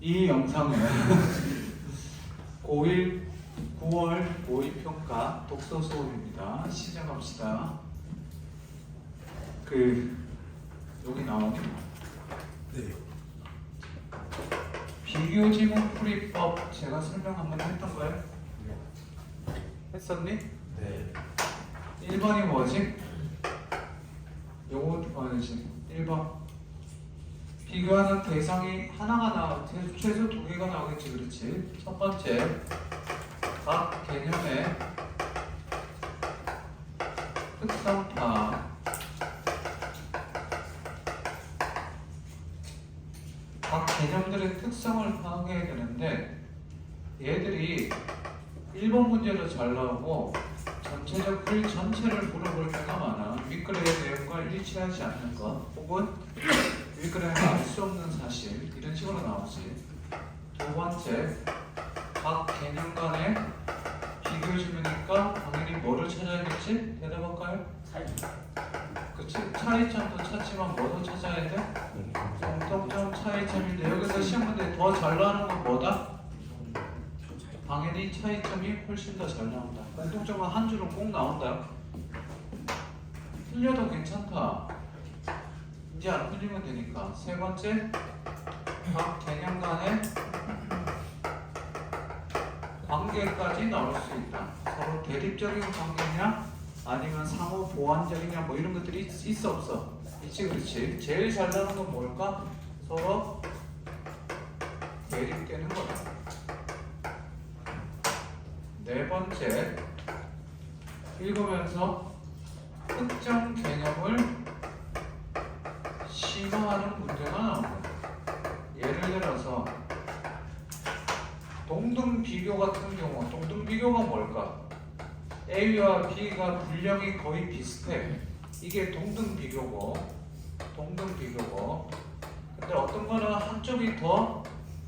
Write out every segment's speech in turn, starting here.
이 영상은 고1 9월 모의평가 독서 수업입니다. 시작합시다. 여기 나오네. 네. 비교 지문 풀이법 제가 설명 한번 했던가요? 했었니? 네. 1번이 뭐지? 요거 봐야지. 1번 비교하는 대상이 하나가 나와 최소 두 개가 나오겠지. 그렇지? 첫 번째 각 개념의 특성 파악. 각 개념들의 특성을 파악해야 되는데 얘들이 1번 문제로 잘 나오고 전체적 글 전체를 물어볼 때가 많아. 윗글의 내용과 일치하지 않는 것 혹은 윗글에 알 수 없는 사실 이런 식으로 나오지. 두 번째 각 개념 간의 비교 질문이니까 당연히 뭐를 찾아야겠지? 대답할까요? 그치? 차이점도 찾지만 뭐도 찾아야 돼? 공통점 차이점인데 여기서 시험 문제 더 잘 나오는 건 뭐다? 당연히 차이점이 훨씬 더 잘 나온다. 공통점은 한 줄은 꼭 나온다. 틀려도 괜찮다. 이제 안 틀리면 되니까. 세 번째, 각 개념 간의 관계까지 나올 수 있다. 서로 대립적인 관계냐, 아니면 상호 보완적이냐, 뭐 이런 것들이 있어 없어? 있지, 그렇지. 제일 잘 나오는 건 뭘까? 서로 대립되는 거다. 네 번째, 읽으면서 특정 개념을 심화하는 문제가 나옵니다. 예를 들어서 동등 비교 같은 경우, 동등 비교가 뭘까? A와 B가 분량이 거의 비슷해. 이게 동등 비교고. 근데 어떤 거는 한쪽이 더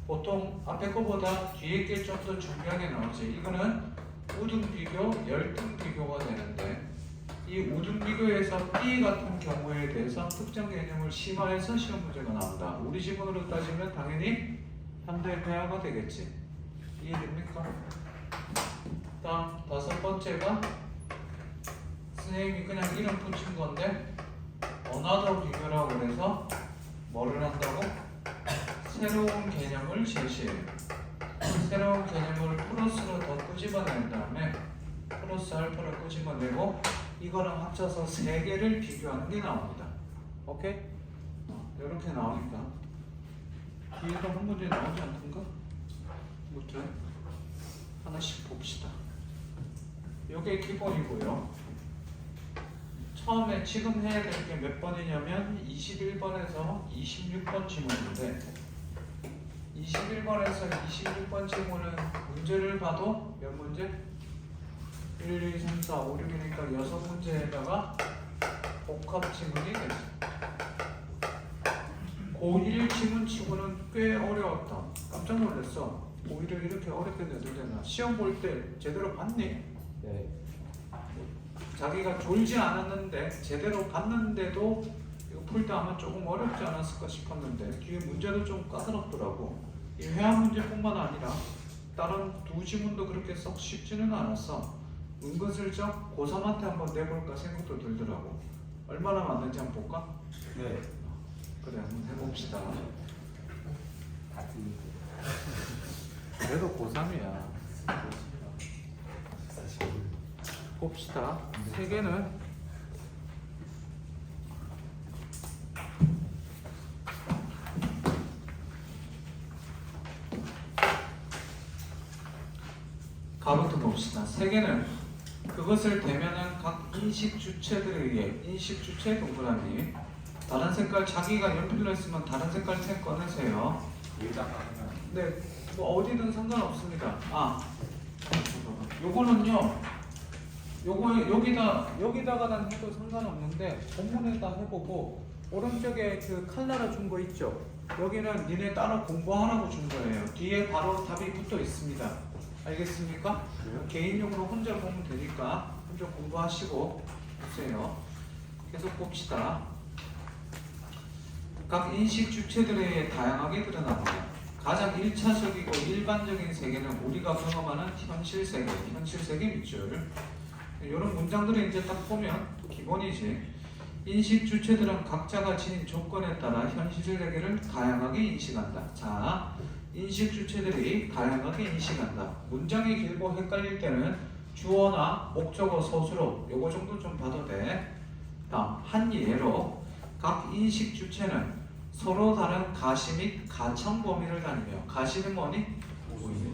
보통 앞에 거보다 뒤에 게 좀 더 중요하게 나오지. 이거는 우등 비교, 열등 비교가 되는데 이 우등 비교에서 B 같은 경우에 대해서 특정 개념을 심화해서 시험 문제가 나온다. 우리 지문으로 따지면 당연히 현대회화가 되겠지. 이해됩니까? 다음 다섯 번째가 선생님이 그냥 이름 붙인 건데 어나더 비교라고 그래서 뭐를 한다고? 새로운 개념을 제시해요. 새로운 개념을 플러스로 더 끄집어낸 다음에 플러스 알파를 끄집어내고 이거랑 합쳐서 세 개를 비교하는 게 나옵니다. 오케이? 이렇게 나오니까 뒤에도 한 문제 나오지 않던가? 아무튼 하나씩 봅시다. 이게 기본이고요. 처음에 지금 해야 될 게 몇 번이냐면 21번에서 26번 지문인데 21번에서 26번 지문은 문제를 봐도 몇 문제? 1, 2, 3, 4, 5, 6이니까 6문제에다가 복합 지문이 되죠. 고1 지문 치고는 꽤 어려웠다. 깜짝 놀랐어. 고1을 이렇게 어렵게 내도 되나? 시험 볼 때 제대로 봤니? 네. 자기가 졸지 않았는데 제대로 봤는데도 이거 풀 때 아마 조금 어렵지 않았을까 싶었는데 뒤에 문제도 좀 까다롭더라고. 이 회화 문제뿐만 아니라 다른 두 지문도 그렇게 썩 쉽지는 않았어. 은근슬쩍 고3한테 한번 내볼까 생각도 들더라고. 얼마나 맞는지 한번 볼까? 네. 그래, 한번 해봅시다. 같은. 그래도 고3이야. 봅시다. 세 개는 가부터 봅시다. 세 개는 그것을 대면한 각 인식 주체들에 의해 인식 주체 동그라미 다른 색깔 자기가 연필로 했으면 다른 색깔 책 꺼내세요. 네, 뭐 어디든 상관없습니다. 요거는요. 요거 여기다가는 해도 상관없는데 본문에다 해보고 오른쪽에 그 칼라로 준 거 있죠. 여기는 니네 따로 공부하라고 준 거예요. 뒤에 바로 답이 붙어 있습니다. 알겠습니까? 개인용으로 혼자 보면 되니까 혼자 공부하시고 보세요. 계속 봅시다. 각 인식 주체들에 다양하게 드러납니다. 가장 가장 1차적이고 일반적인 세계는 우리가 경험하는 현실 세계 밑줄. 이런 문장들을 이제 딱 보면 기본이지. 인식 주체들은 각자가 지닌 조건에 따라 현실 세계를 다양하게 인식한다. 자, 인식 주체들이 다양하게 인식한다. 문장이 길고 헷갈릴 때는 주어나 목적어 서술어 요거 정도 좀 봐도 돼. 다음 한 예로 각 인식 주체는 서로 다른 가시 및 가청 범위를 다니며, 가시는 뭐니?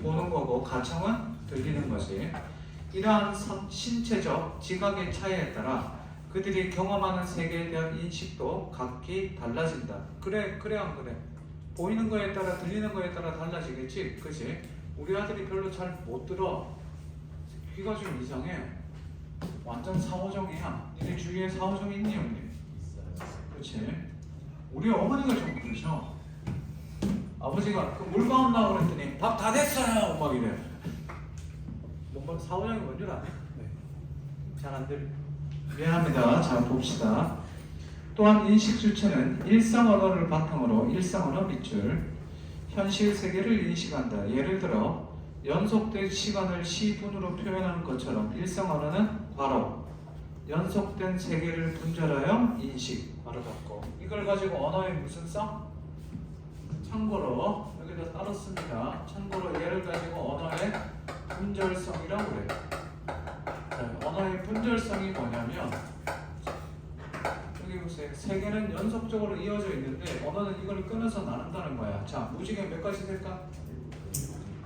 보는 거고 가청은 들리는 거지. 이러한 신체적 지각의 차이에 따라 그들이 경험하는 세계에 대한 인식도 각기 달라진다. 그래 안 그래? 보이는 거에 따라 들리는 거에 따라 달라지겠지, 그지? 우리 아들이 별로 잘 못 들어. 귀가 좀 이상해. 완전 사오정이야. 니네 주위에 사오정 있니 형님? 그렇지? 우리 어머니가 좀 그러셔. 아버지가 그 물감 나오고 그랬더니 밥 다 됐어요 막 이래. 뭔가 사오정이 뭔 줄 아네? 잘 안 들려. 미안합니다. 자 봅시다. 또한 인식 주체는 일상 언어를 바탕으로 일상 언어 밑줄 현실 세계를 인식한다. 예를 들어 연속된 시간을 시분으로 표현하는 것처럼 일상 언어는 괄호 연속된 세계를 분절하여 인식 괄호 닫고. 이걸 가지고 언어에 무슨 성? 참고로 여기다 따로 씁니다. 참고로 얘를 가지고 언어의 분절성이라고 그래요. 언어의 분절성이 뭐냐면 여기 보세요. 세계는 연속적으로 이어져 있는데 언어는 이걸 끊어서 나눈다는 거야. 자, 무지개 몇 가지 될까?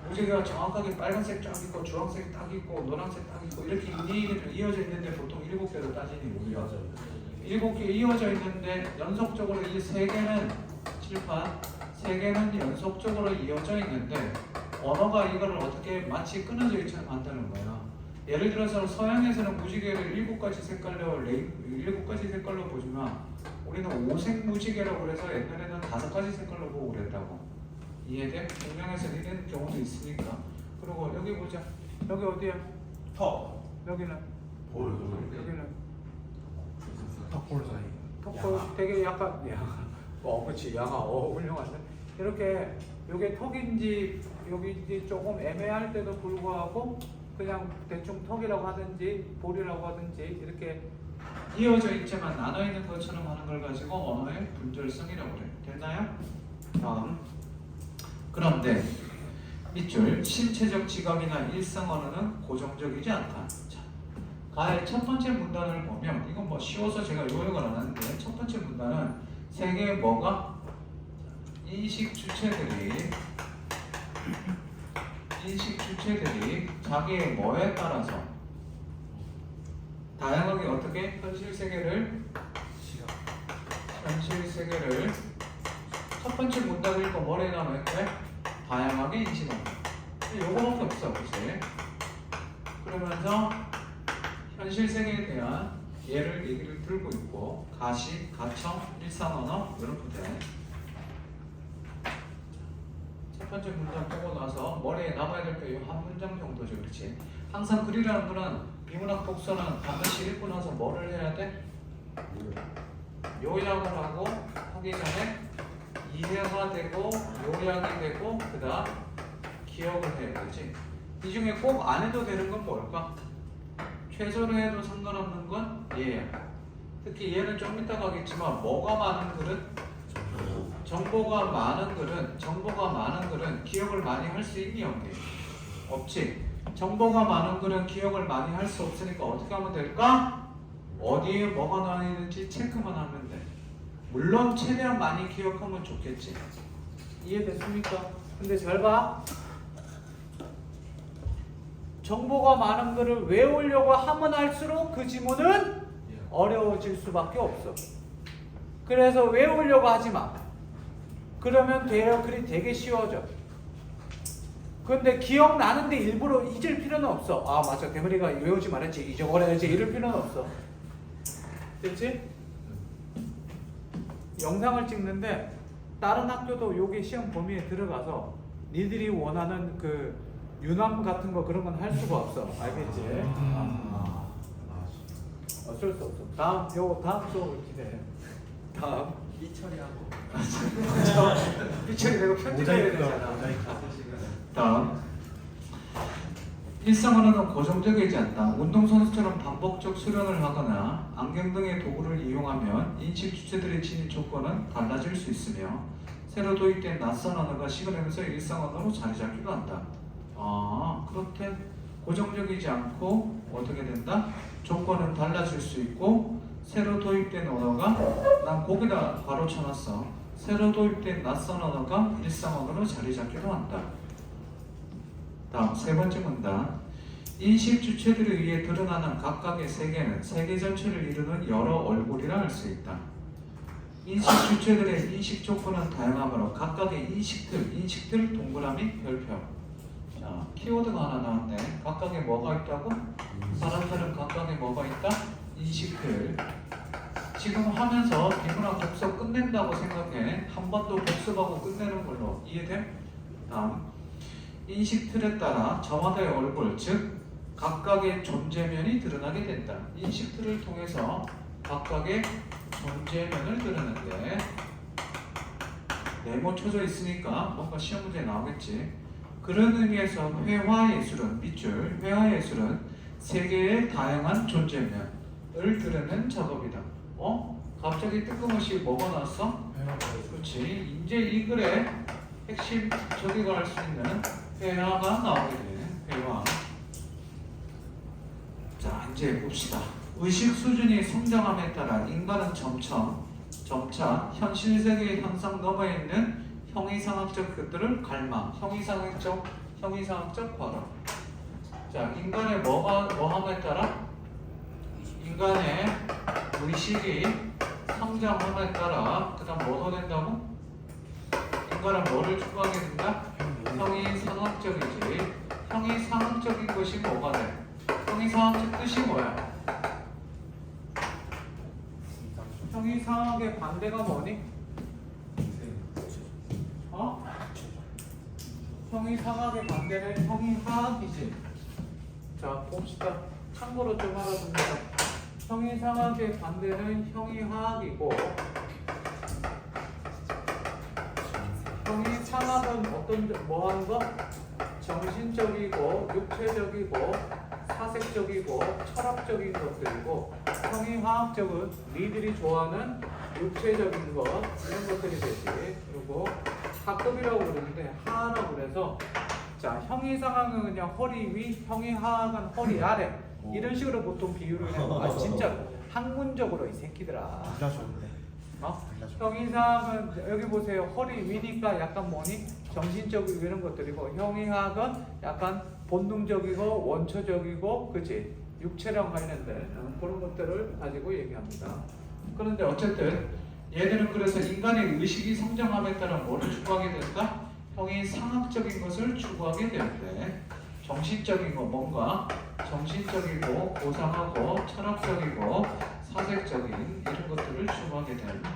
무지개가 정확하게 빨간색 쫙 있고 주황색 딱 있고 노란색 딱 있고 이렇게 이어져 있는데 보통 7개로 따지니 우리가 7개 이어져 있는데 연속적으로 이 세 개는 칠판 세 개는 연속적으로 이어져 있는데 언어가 이걸 어떻게 마치 끊어져 있처럼 한다는 거야. 예를 들어서 서양에서는 무지개를 7가지 색깔로 보지만 우리는 5색 무지개라고 그래서 옛날에는 5가지 색깔로 보고 그랬다고. 이해돼? 분명해서 이런 경우도 있으니까. 그리고 여기 보자. 여기 어디야? 턱. 여기는? 볼. 여기는? 턱볼 사이. 턱볼 되게 약간 그렇지. 야가 훌륭한데. 이렇게 요게 턱인지 여기인지 조금 애매할 때도 불구하고 그냥 대충 턱이라고 하든지 볼이라고 하든지 이렇게 이어져 있지만 나눠 있는 것처럼 하는 걸 가지고 언어의 분절성이라고 그래. 됐나요? 다음. 그런데 밑줄 신체적 지각이나 일상 언어는 고정적이지 않다. 자, 가의 첫 번째 문단을 보면 이건 뭐 쉬워서 제가 요약을 안 하는데 첫 번째 문단은 세계의 뭐가 인식 주체들이 자기의 뭐에 따라서 다양하게 어떻게 현실 세계를 첫 번째 문단 읽고 뭐래 나오면 다양하게 인식한다. 요거밖에 없어, 그치? 그러면서 현실 세계에 대한 얘기를 들고 있고 가시, 가청, 일상 언어 이렇게 돼. 첫 번째 문장 보고 나서 머리에 남아야 될 게 한 문장 정도죠, 그렇지? 항상 글이라는 거는 비문학 독서는 반드시 읽고 나서 뭐를 해야 돼? 요약을 하고 하기 전에 이해가 되고 요약이 되고 그다음 기억을 해야 되지. 이 중에 꼭 안 해도 되는 건 뭘까? 최소로 해도 상관없는 건 얘야. 특히 얘는 좀 이따 가겠지만 뭐가 많은 글은 정보가 많은 글은 기억을 많이 할 수 있니 없니? 없지. 정보가 많은 글은 기억을 많이 할 수 없으니까 어떻게 하면 될까? 어디에 뭐가 나와 있는지 체크만 하면 돼. 물론 최대한 많이 기억하면 좋겠지. 이해됐습니까? 근데 잘 봐. 정보가 많은 글을 외우려고 하면 할수록 그 지문은 어려워질 수밖에 없어. 그래서 외우려고 하지 마. 그러면 글이 되게 쉬워져. 근데 기억나는데 일부러 잊을 필요는 없어. 아 맞아, 대머리가 외우지 말았지, 잊어버려야지 이럴 필요는 없어. 됐지? 영상을 찍는데 다른 학교도 요게 시험 범위에 들어가서 니들이 원하는 그 유남 같은 거 그런 건 할 수가 없어. 알겠지? 어쩔 수 없어. 다음 수업을 기대해. 다음. 삐처리하고 삐처리 되고 편집해야 모자이크가 되잖아. 모자이크. 다음. 일상 언어는 고정적이지 않다. 운동선수처럼 반복적 수련을 하거나 안경 등의 도구를 이용하면 인식 주체들의 진입 조건은 달라질 수 있으며 새로 도입된 낯선 언어가 시간하면서 일상 언어로 자리 잡기도 한다. 아, 그렇대. 고정적이지 않고 어떻게 된다? 조건은 달라질 수 있고 새로 도입된 언어가 난 거기다 바로 쳐놨어. 새로 도입된 낯선 언어가 일상 언어로 자리 잡기도 한다. 다음 세 번째 문단. 인식 주체들에 의해 드러나는 각각의 세계는 세계 전체를 이루는 여러 얼굴이라 할 수 있다. 인식 주체들의 인식 조건은 다양하므로 각각의 인식들 동그라미 별표. 자, 키워드가 하나 나왔네. 각각의 뭐가 있다고? 사람들은 각각의 뭐가 있다? 인식들. 지금 하면서 비문학 복습 끝낸다고 생각해. 한 번 더 복습하고 끝내는 걸로 이해돼? 다음. 인식 틀에 따라 저마다의 얼굴, 즉 각각의 존재면이 드러나게 된다. 인식 틀을 통해서 각각의 존재면을 드러내는데 네모 쳐져 있으니까 뭔가 시험 문제에 나오겠지. 그런 의미에서 회화예술은 밑줄, 회화예술은 세계의 다양한 존재면을 드러내는 작업이다. 갑자기 뜬금없이 뭐가 나왔어? 그렇지. 이제 이 글에 핵심 저기가 할 수 있는 회화가 나오게 돼. 회화. 자, 이제 봅시다. 의식 수준이 성장함에 따라 인간은 점차 현실 세계의 현상 너머에 있는 형이상학적 것들을 갈망. 형이상학적 과로. 자, 인간의 뭐함에 따라 인간의 의식이 성장함에 따라 그다음 뭐가 된다고? 인간은 뭐를 추구하게 된다? 형이 상학적이지. 형이 상학적인 것이 뭐가 돼? 형이 상학적 뜻이 뭐야? 형이 상학의 반대가 뭐니? 형이 상학의 반대는 형이 하학이지. 자, 봅시다. 참고로 좀 알아둡니다. 형이 상학의 반대는 형이 하학이고 형이 상학은 뭐 하는 거? 정신적이고 육체적이고 사색적이고 철학적인 것들이고 형이 화학적은 니들이 좋아하는 육체적인 것 이런 것들이 되지. 그리고 하급이라고 그러는데 하라고 그래서 자, 형이 상학은 그냥 허리 위, 형이 하학은 허리 아래 이런 식으로 보통 비유를 해요. 아 진짜 학문적으로 이 새끼들아. 진짜 좋은데. 형이 상학은 여기 보세요. 허리 위니까 약간 뭐니? 정신적이고 이런 것들이고 형이 하학은 약간 본능적이고 원초적이고 그치? 육체랑 관련된 그런 것들을 가지고 얘기합니다. 그런데 어쨌든 얘들은 그래서 인간의 의식이 성장함에 따라 뭐를 추구하게 된다? 형이 상학적인 것을 추구하게 되는데 정신적인 거 뭔가 정신적이고 고상하고 철학적이고 사색적인 이런 것들을 추구하게 됩니다.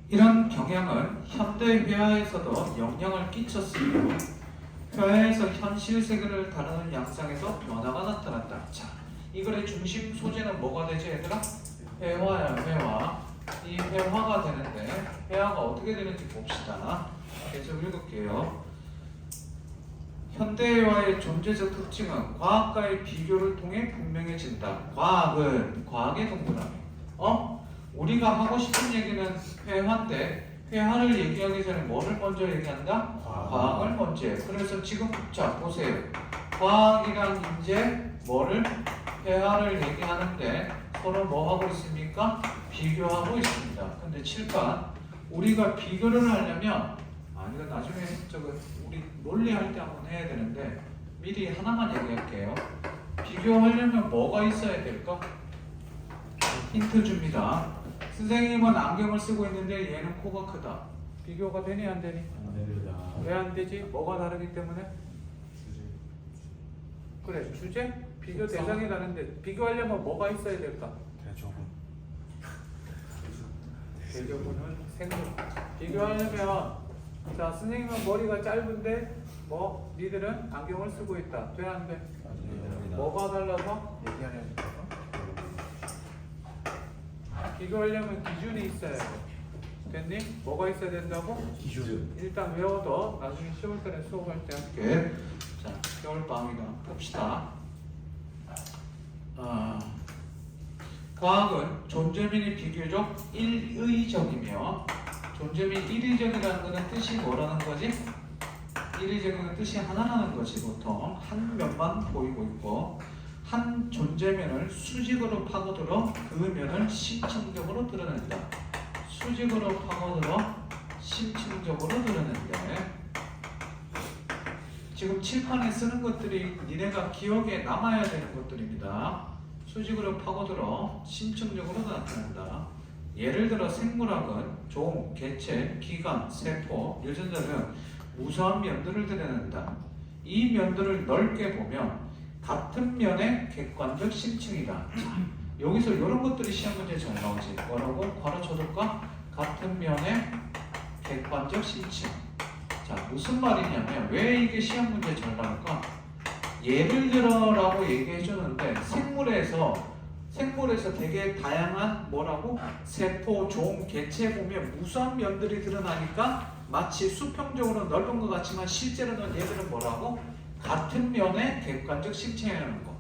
이런 경향은 현대 회화에서도 영향을 끼쳤으며 회화에서 현실 세계를 다루는 양상에서 변화가 나타났다. 자, 이 글의 중심 소재는 뭐가 되지 얘들아? 회화야, 회화. 이 회화가 되는데 회화가 어떻게 되는지 봅시다. 계속 읽을게요. 현대회화의 존재적 특징은 과학과의 비교를 통해 분명해진다. 과학은 과학의 동그라미. 우리가 하고 싶은 얘기는 회화인데 회화를 얘기하기 전에 뭐를 먼저 얘기한다? 과학을 먼저 해. 그래서 지금 자 보세요. 과학이랑 이제 뭐를 회화를 얘기하는데 서로 뭐 하고 있습니까? 비교하고 있습니다. 근데 칠판 우리가 비교를 하려면 이거 나중에 우리 논리할 때 한번 해야 되는데 미리 하나만 얘기할게요. 비교하려면 뭐가 있어야 될까? 힌트 줍니다. 선생님은 안경을 쓰고 있는데 얘는 코가 크다. 비교가 되니 안 되니? 안 됩니다. 왜 안 되지? 뭐가 다르기 때문에? 그래, 주제? 비교 대상이 다른데 비교하려면 뭐가 있어야 될까? 대조군은 생물. 비교하려면 자, 선생님은 머리가 짧은데 뭐 니들은 안경을 쓰고 있다. 돼 안 돼? 뭐가 달라서? 얘기하려니까. 비교하려면 기준이 있어야 돼. 됐니? 뭐가 있어야 된다고? 기준. 일단 외워둬. 나중에 시험 때에 수업할 때 할게. 자, 겨울방학이다. 봅시다. 과학은 존재민이 비교적 일의적이며 존재민 일의적이라는 것은 뜻이 뭐라는 거지? 일의적인 뜻이 하나라는 거지. 보통 한 면만 보이고 있고 한 존재면을 수직으로 파고들어 그 면을 심층적으로 드러낸다. 수직으로 파고들어 심층적으로 드러낸대. 지금 칠판에 쓰는 것들이 니네가 기억에 남아야 되는 것들입니다. 수직으로 파고들어 심층적으로 나타낸다. 예를 들어 생물학은 종, 개체, 기관, 세포, 유전자 등 무수한 면들을 드러낸다. 이 면들을 넓게 보면 같은 면의 객관적 심층이다. 자, 여기서 이런 것들이 시험 문제에 잘 나오지. 뭐라고? 가로쳐둘까? 같은 면의 객관적 심층. 자, 무슨 말이냐면 왜 이게 시험 문제에 잘 나올까? 예를 들어라고 얘기해 주는데 생물에서 되게 다양한 뭐라고? 세포, 종, 개체 보면 무수한 면들이 드러나니까 마치 수평적으로 넓은 것 같지만 실제로는 얘들은 뭐라고? 같은 면의 객관적 심층이라는 거.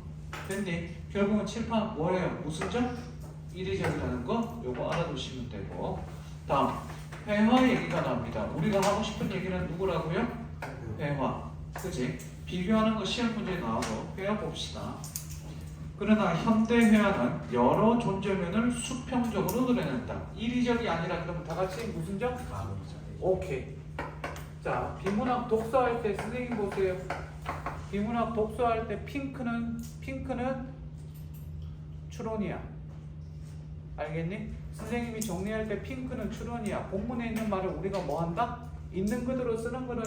됐니? 결국은 칠판 뭐예요? 무슨 점? 일의적이라는 거 요거 알아두시면 되고. 다음 회화 얘기가 나옵니다. 우리가 하고 싶은 얘기는 누구라고요? 회화. 그치? 비교하는 거 시험 문제에 나오고 회화 봅시다. 그러나 현대 회화는 여러 존재면을 수평적으로 드러낸다. 일의적이 아니라 그러면 다 같이 무슨 점? 오케이. 자, 비문학 독서할 때 선생님 보세요. 비문학 독서할 때 핑크는 추론이야. 알겠니? 선생님이 정리할 때 핑크는 추론이야. 본문에 있는 말을 우리가 뭐 한다? 있는 그대로 쓰는 거는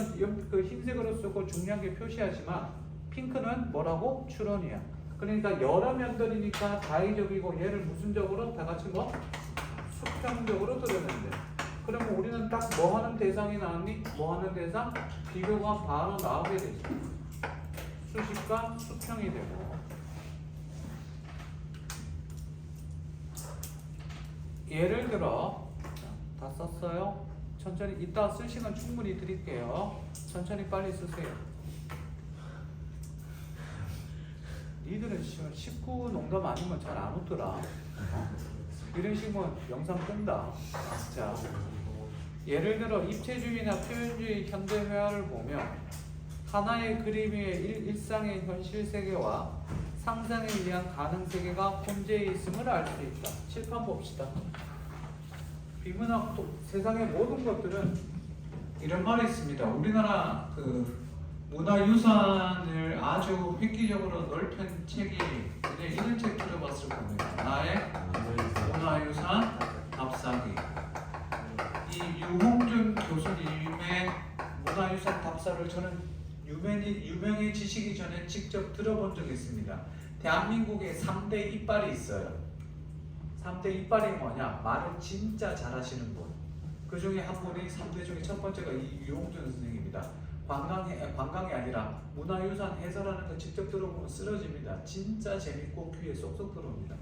그 흰색으로 쓰고 중요하게 표시하지만 핑크는 뭐라고? 추론이야. 그러니까 여러 면들이니까 다의적이고 얘를 무슨 적으로? 다 같이 뭐? 수평적으로 드러낸대. 그러면 우리는 딱 뭐 하는 대상이 나왔니? 뭐 하는 대상? 비교가 바로 나오게 되죠. 수식과 수평이 되고. 예를 들어 다 썼어요? 천천히 이따 쓸 시간 충분히 드릴게요. 천천히 빨리 쓰세요. 니들은 19 농담 아니면 잘 안 웃더라. 이런 식이면 영상 끈다. 자, 예를 들어 입체주의나 표현주의 현대회화를 보면 하나의 그림 위에 일상의 현실 세계와 상상에 의한 가능 세계가 혼재해 있음을 알 수 있다. 칠판 봅시다. 비문학 세상의 모든 것들은 이런 말이 있습니다. 우리나라 그 문화유산을 아주 획기적으로 넓힌 책이 이런 책 들어봤을 겁니다. 나의 문화유산 답사기. 이 유홍준 교수님의 문화유산 답사를 저는 유명해지시기 전에 직접 들어본 적이 있습니다. 대한민국에 3대 이빨이 있어요. 3대 이빨이 뭐냐? 말을 진짜 잘하시는 분. 그 중에 한 분이 3대 중에 첫 번째가 이 유홍준 선생님입니다. 관광이 아니라 문화유산 해설하는 거 직접 들어보면 쓰러집니다. 진짜 재밌고 귀에 쏙쏙 들어옵니다.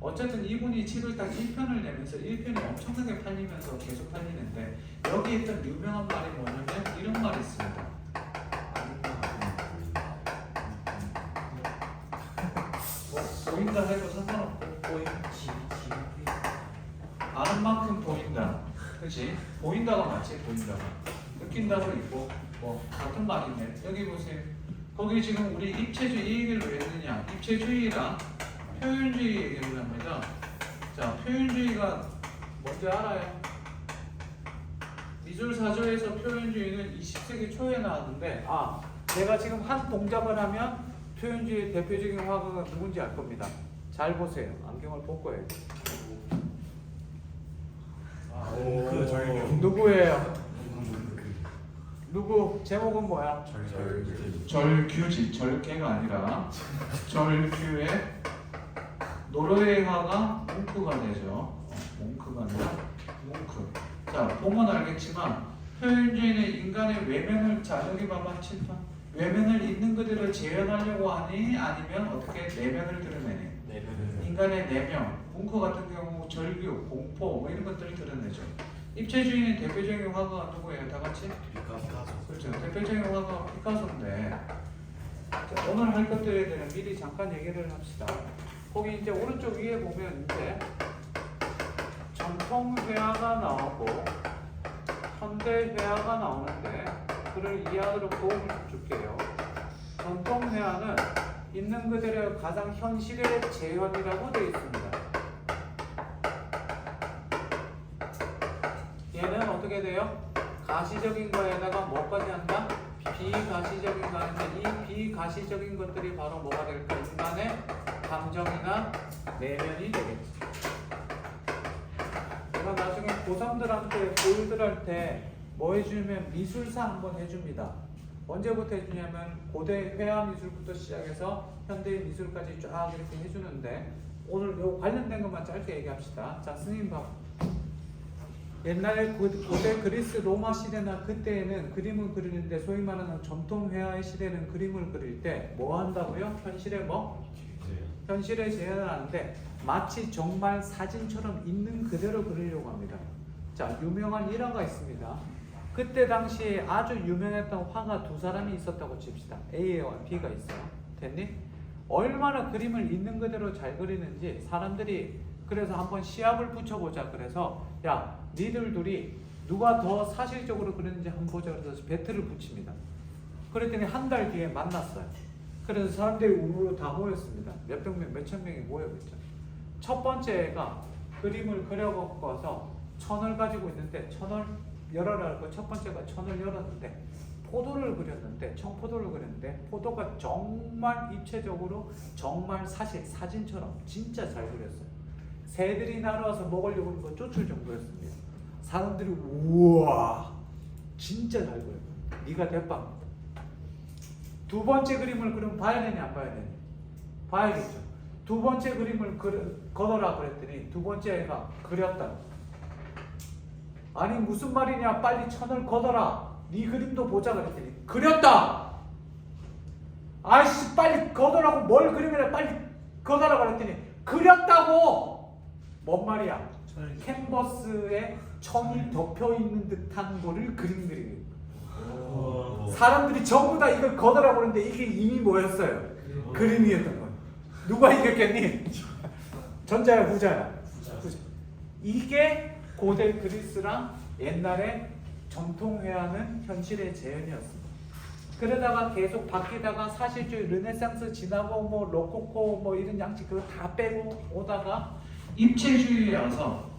어쨌든 이분이 책을 딱 1편을 내면서 1편이 엄청나게 팔리면서 계속 팔리는데 여기에 있던 유명한 말이 뭐냐면 이런 말이 있습니다. 보인다 해도 상관없고 아는 만큼 보인다. 그치? 보인다가 맞지? 보인다가 느낀다고 있고 뭐 같은 말이네. 여기 보세요. 거기 지금 우리 입체주의 이 얘기를 왜 했느냐? 입체주의랑 표현주의 얘기를 합니다. 자, 표현주의가 뭔지 알아요? 미술사조에서 표현주의는 20세기 초에 나왔는데 내가 지금 한 동작을 하면 표현주의 대표적인 화가가 누군지 알 겁니다. 잘 보세요. 안경을 벗고 해요. 누구예요? 누구? 제목은 뭐야? 절규지. 절개가 아니라 절규의 노르웨이 화가 뭉크가 되죠. 뭉크가 아니라 뭉크. 자, 보면 알겠지만 표현주의는 인간의 외면을 여기 봐봐 칠판. 외면을 있는 그대로 재현하려고 하니 아니면 어떻게 내면을 드러내니? 인간의 내면, 붕커 같은 경우 절규, 공포 뭐 이런 것들을 드러내죠. 입체주의의 대표적인 화가가 누구예요? 다 같이? 피카소. 그렇죠. 대표적인 화가가 피카소인데 자, 오늘 할 것들에 대해 미리 잠깐 얘기를 합시다. 거기 이제 오른쪽 위에 보면 이제 전통 회화가 나오고 현대 회화가 나오는데 그를 이해하도록 도움을 좀 줄게요. 전통 회화는 있는 그대로 가장 현실의 재현이라고 되어 있습니다. 얘는 어떻게 돼요? 가시적인 거에다가 뭐까지 한다? 비가시적인 거 하는데 이 비가시적인 것들이 바로 뭐가 될까? 인간의 감정이나 내면이 되겠지. 내가 나중에 고3들한테 고일들한테 뭐 해주면 미술사 한번 해줍니다. 언제부터 해주냐면 고대 회화 미술부터 시작해서 현대 미술까지 쫙 이렇게 해주는데 오늘 요 관련된 것만 짧게 얘기합시다. 자, 스님 봐. 옛날에 고대 그리스 로마 시대나 그때에는 그림을 그리는데 소위 말하는 전통 회화의 시대는 그림을 그릴 때 뭐 한다고요? 현실에 뭐? 현실에 재현을 하는데 마치 정말 사진처럼 있는 그대로 그리려고 합니다. 자, 유명한 일화가 있습니다. 그때 당시에 아주 유명했던 화가 두 사람이 있었다고 칩시다. A와 B가 있어요. 됐니? 얼마나 그림을 있는 그대로 잘 그리는지 사람들이 그래서 한번 시합을 붙여보자. 그래서 야, 니들 둘이 누가 더 사실적으로 그리는지 한번 보자. 그래서 배틀을 붙입니다. 그랬더니 한 달 뒤에 만났어요. 그래서 사람들이 우르르 다 모였습니다. 몇백 명, 몇천 명이 모여있죠. 첫 번째가 그림을 그려갖고서 천을 가지고 있는데 천을 열어라고 첫 번째가 천을 열었는데 포도를 그렸는데 청포도를 그렸는데 포도가 정말 입체적으로 정말 사실 사진처럼 진짜 잘 그렸어요. 새들이 날아와서 먹으려고 하는 거 쫓을 정도였습니다. 사람들이 우와 진짜 잘 그려. 네가 대빵. 두 번째 그림을 그럼 봐야 되냐 안 봐야 되냐? 봐야겠죠. 두 번째 그림을 걸어라 그랬더니 두 번째 애가 그렸다. 아니 무슨 말이냐 빨리 천을 걷어라. 네 그림도 보자 그랬더니 그렸다. 아이씨 빨리 걷어라고 뭘 그림이래 빨리 걷어라 그랬더니 그렸다고. 뭔 말이야? 캔버스에 천이 덮여있는 듯한 거를 그리는 사람들이 전부 다 이걸 걷어라 그러는데 이게 이미 뭐였어요? 그림이었던 거예요. 누가 이겼겠니? 전자야 후자야? 후자. 이게 고대 그리스랑 옛날에 전통 회화는 현실의 재현이었습니다. 그러다가 계속 바뀌다가 사실주의 르네상스 지나고 뭐 로코코 뭐 이런 양식 그거 다 빼고 오다가 입체주의에 와서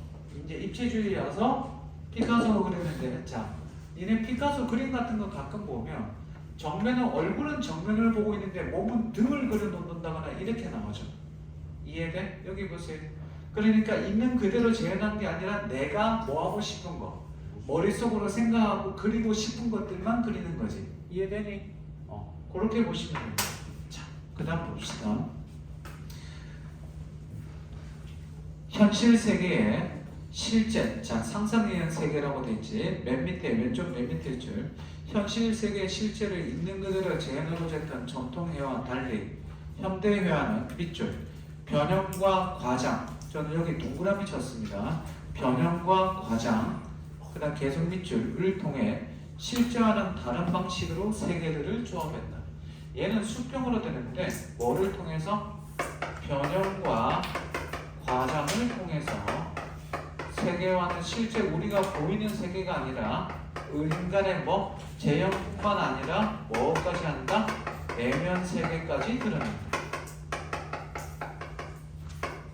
이제 입체주의에 와서 피카소가 그리는데 자, 니네 피카소 그림 같은 거 가끔 보면 정면은 얼굴은 정면을 보고 있는데 몸은 등을 그려놓는다거나 이렇게 나오죠. 이해돼? 여기 보세요. 그러니까 있는 그대로 재현한 게 아니라 내가 뭐 하고 싶은 거 머릿속으로 생각하고 그리고 싶은 것들만 그리는 거지. 이해되니? 그렇게 보시면 됩니다. 자, 그 다음 봅시다. 현실 세계의 실제, 자 상상의 세계라고 돼 있지. 맨 밑에 왼쪽 맨 밑에 줄 현실 세계의 실제를 있는 그대로 재현하고자 했던 전통 회화와 달리 현대 회화는 밑줄 변형과 과장. 저는 여기 동그라미 쳤습니다. 변형과 과장, 그 다음 계속 밑줄을 통해 실제와는 다른 방식으로 세계들을 조합했다. 얘는 수평으로 되는데 뭐를 통해서? 변형과 과장을 통해서 세계와는 실제 우리가 보이는 세계가 아니라 인간의 뭐 재현뿐만 아니라 뭐까지 한다? 내면 세계까지 드러낸다.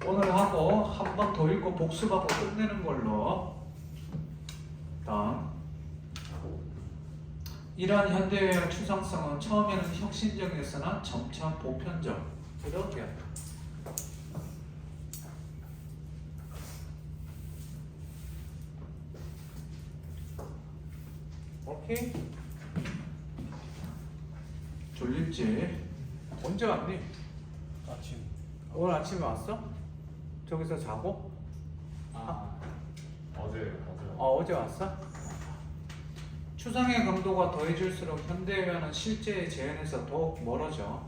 오늘 하고 한 번 더 읽고 복습하고 끝내는 걸로. 다음 이러한 현대회의 추상성은 처음에는 혁신적이었으나 점차 보편적 이렇게 오케이? 졸립지? 언제 왔니? 아침. 오늘 아침에 왔어? 저기서 자고? 어제 왔어? 추상의 강도가 더해질수록 현대회화는 실제의 재현에서 더욱 멀어져.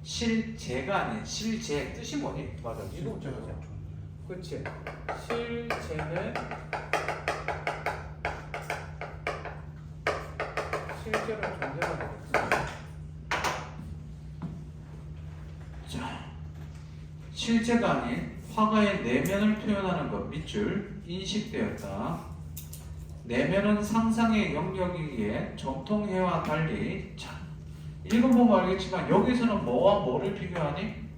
실제가 아닌 실제 뜻이 뭐니? 맞아. 이동 저거죠. 그치? 실제는 실제로 존재가 되겠다. 자, 실제가 아닌 화가의 내면을 표현하는 것 밑줄 인식되었다. 내면은 상상의 영역이기에 전통회와 달리, 자, 읽어보면 알겠지만 여기서는 뭐와 뭐를 비교하니?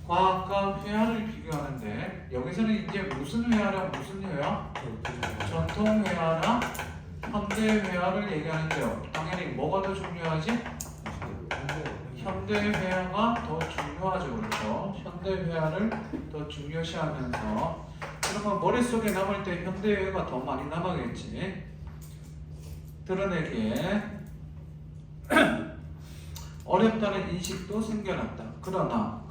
과학과 회화를 비교하는데 여기서는 이제 무슨 회화랑 무슨 회화? 전통회화랑 현대회화를 얘기하는데요. 당연히 뭐가 더 중요하지? 현대회화가 더 중요하죠. 그렇죠? 현대회화를 더 중요시하면서 그러면 머릿속에 남을 때 현대회화가 더 많이 남아겠지. 드러내기에 어렵다는 인식도 생겨났다. 그러나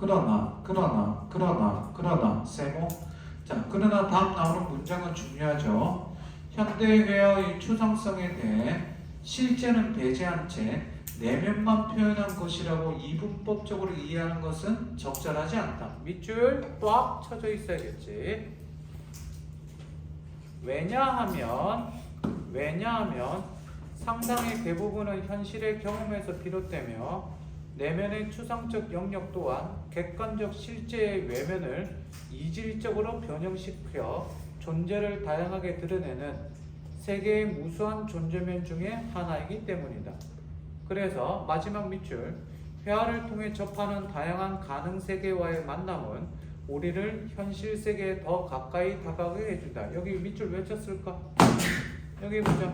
세모. 자, 그러나 다음 나오는 문장은 중요하죠. 현대회화의 추상성에 대해 실제는 배제한 채 내면만 표현한 것이라고 이분법적으로 이해하는 것은 적절하지 않다. 밑줄 꽉 쳐져 있어야겠지. 왜냐하면 상상의 대부분은 현실의 경험에서 비롯되며 내면의 추상적 영역 또한 객관적 실제의 외면을 이질적으로 변형시켜 존재를 다양하게 드러내는 세계의 무수한 존재면 중에 하나이기 때문이다. 그래서 마지막 밑줄, 회화를 통해 접하는 다양한 가능 세계와의 만남은 우리를 현실 세계에 더 가까이 다가가게 해준다. 여기 밑줄 왜 쳤을까? 여기 보자.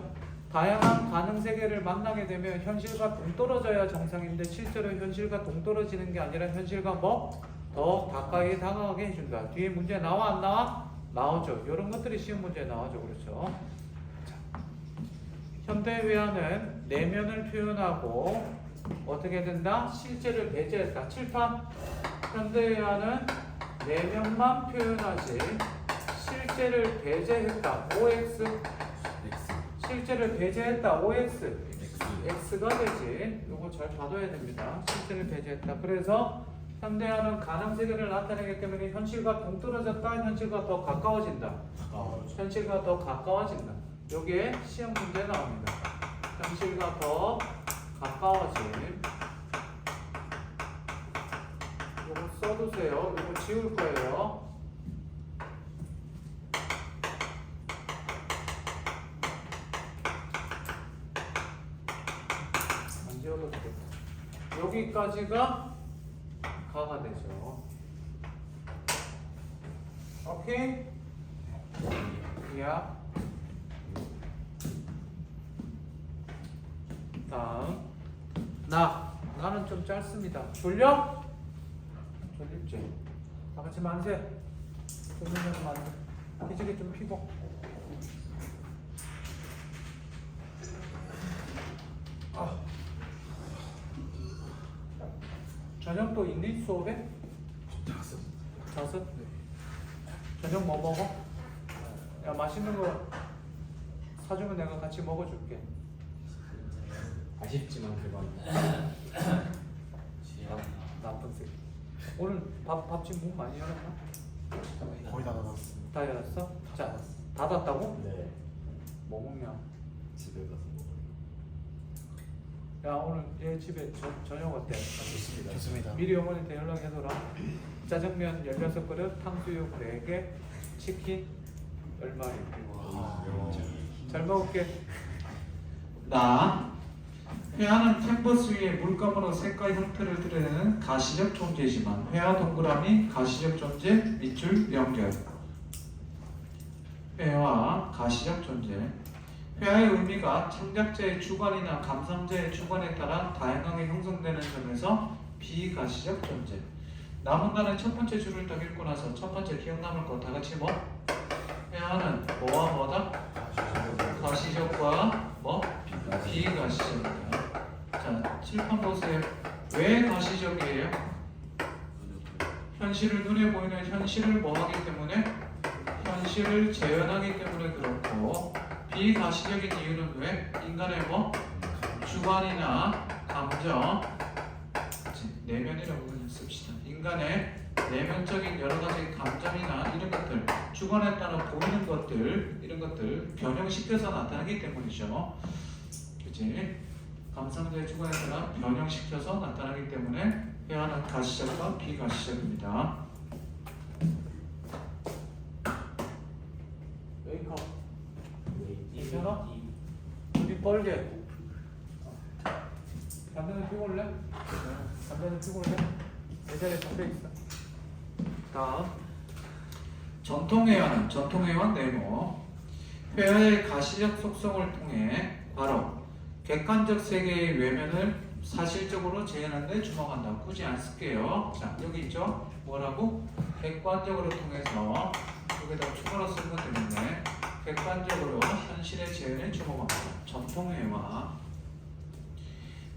다양한 가능 세계를 만나게 되면 현실과 동떨어져야 정상인데 실제로 현실과 동떨어지는 게 아니라 현실과 뭐? 더 가까이 다가가게 해준다. 뒤에 문제 나와 안 나와? 나오죠. 이런 것들이 쉬운 문제 나오죠. 그렇죠? 자, 현대회화는 내면을 표현하고 어떻게 된다? 실제를 배제했다. 칠판. 현대회화는 내면만 표현하지 실제를 배제했다. OX. 실제를 배제했다. OX. X가 되지. 이거 잘 봐둬야 됩니다. 실제를 배제했다. 그래서 현대화는 가능 세계를 나타내기 때문에 현실과 동떨어졌다. 현실과 더 가까워진다. 현실과 더 가까워진다. 여기에 시험 문제 나옵니다. 현실과 더 가까워짐. 이거 써두세요. 이거 지울 거예요. 안 지워도 되겠다. 여기까지가 가가 되죠. 오케이? 야. 다음. 나는 좀 짧습니다. 졸려? 졸립지? 다 같이 만세. 졸리면서 만세. 기지개 좀 피고. 저녁 또 있니? 수업에? 5? 네. 저녁 뭐 먹어? 야, 맛있는 거 사주면 내가 같이 먹어줄게. 아쉽지만 그건 나쁜 새끼. 오늘 밥집 문 많이 열었나? 거의 다 닫았습니다. 다 열었어? 자, 닫았다고? 네. 뭐 먹냐? 집에 가서 먹어요. 야, 오늘 얘 집에 저녁 어때? 좋습니다. 좋습니다. 미리 어머니한테 연락해둬라. 짜장면 16그릇, 탕수육 4개, 치킨 10마리. 잘 먹을게. 회화는 캔버스 위에 물감으로 색과 형태를 드러내는 가시적 존재지만 회화 동그라미 가시적 존재 밑줄 연결. 회화 가시적 존재. 회화의 의미가 창작자의 주관이나 감상자의 주관에 따라 다양하게 형성되는 점에서 비가시적 존재. 남은 단은 첫 번째 줄을 딱 읽고 나서 첫 번째 기억 남을 거 다 같이 뭐? 회화는 뭐와 뭐다? 가시적과 뭐? 비가시적이다. 자, 칠판 보세요. 왜 가시적이에요? 현실을 눈에 보이는 현실을 뭐 하기 때문에? 현실을 재현하기 때문에 그렇고 비가시적인 이유는 왜? 인간의 뭐? 주관이나 감정 내면이라고 그냥 씁시다. 인간의 내면적인 여러 가지 감정이나 이런 것들, 주관에 따라 보이는 것들, 이런 것들 변형시켜서 나타나기 때문이죠. 그치? 감상자의 주관에 따라 변형시켜서 나타나기 때문에 회화는 가시적과 비가시적입니다. 여기가 이편아? 눈이 뻘게. 담배는 피고 올래? 담배는 피고 올래? 내 자리에 담배 있어. 다음 전통회화는 전통회화 네모. 회화의 가시적 속성을 통해 바로 객관적 세계의 외면을 사실적으로 재현하는 데 주목한다. 굳이 안 쓸게요. 자, 여기 있죠? 뭐라고? 객관적으로 통해서 여기다 추가로 쓴 것 때문에 객관적으로 현실의 재현에 주목한다. 전통회화.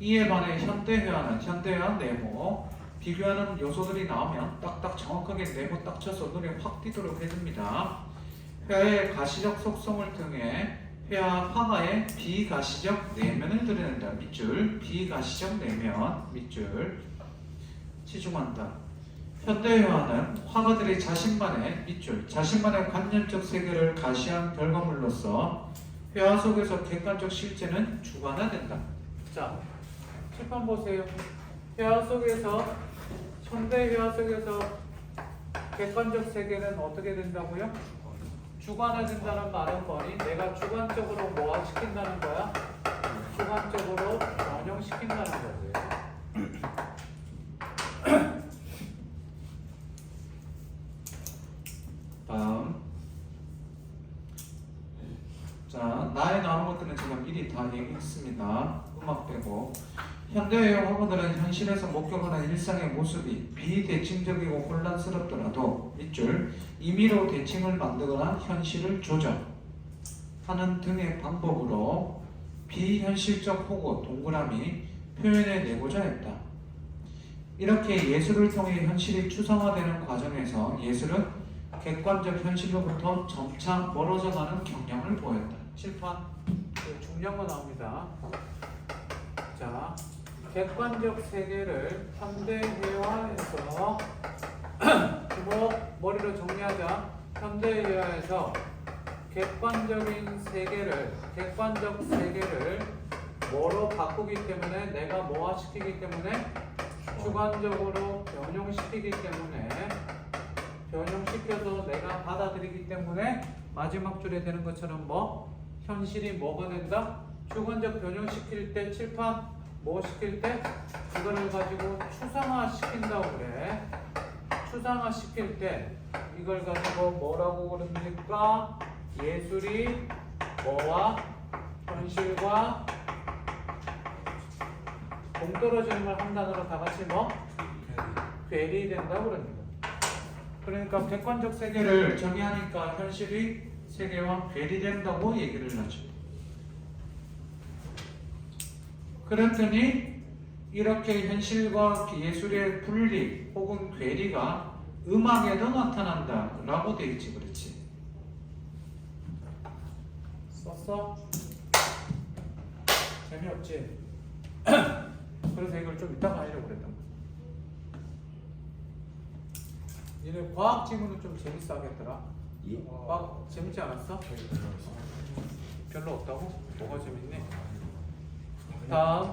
이에 반해 현대회화는 현대회화 네모. 비교하는 요소들이 나오면 딱딱 정확하게 네모 딱 쳐서 눈에 확 띄도록 해줍니다. 회화의 가시적 속성을 통해 회화 화가의 비가시적 내면을 드러낸다. 밑줄 비가시적 내면 밑줄 치중한다. 현대회화는 화가들이 자신만의 밑줄 자신만의 관념적 세계를 가시한 결과물로서 회화 속에서 객관적 실제는 주관화된다. 자, 칠판 보세요. 회화 속에서 현대회화 속에서 객관적 세계는 어떻게 된다고요? 주관화된다는 말은 뭐니? 내가 주관적으로 뭐 시킨다는 거야? 주관적으로 변형시킨다는 거지. 다음. 자, 나에 나오는 것들은 제가 미리 다 얘기했습니다. 음악 빼고. 현대의 화가들은 현실에서 목격하는 일상의 모습이 비대칭적이고 혼란스럽더라도 밑줄 임의로 대칭을 만들거나 현실을 조정하는 등의 방법으로 비현실적 호구 동그라미 표현해 내고자 했다. 이렇게 예술을 통해 현실이 추상화되는 과정에서 예술은 객관적 현실로부터 점차 멀어져가는 경향을 보였다. 칠판 중요한 거 나옵니다. 자, 객관적 세계를 현대회화에서 머리로 정리하자. 현대회화에서 객관적 세계를 뭐로 바꾸기 때문에 내가 뭐화시키기 때문에 주관적으로 변형시키기 때문에 변형시켜서 내가 받아들이기 때문에 마지막 줄에 되는 것처럼 뭐 현실이 뭐가 된다? 주관적 변형시킬 때 칠판 뭐 시킬 때 이거를 가지고 추상화 시킨다고 그래. 추상화 시킬 때 이걸 가지고 뭐라고 그럽니까? 예술이 뭐와 현실과 동떨어짐을 한 단어로 다 같이 뭐? 괴리된다고 그럽니다. 그러니까 객관적 세계를 정의하니까 현실이 세계와 괴리된다고 얘기를 하죠. 그랬더니 이렇게 현실과 예술의 분리 혹은 괴리가 음악에도 나타난다 라고 되어 있지. 그렇지? 썼어? 재미없지? 그래서 이걸 좀 이따가 하려고 그랬단 말이야. 니네 과학 지문은 좀 재밌어 하겠더라? 예? 과학 재밌지 않았어? 별로 없다고? 뭐가 재밌니? 다음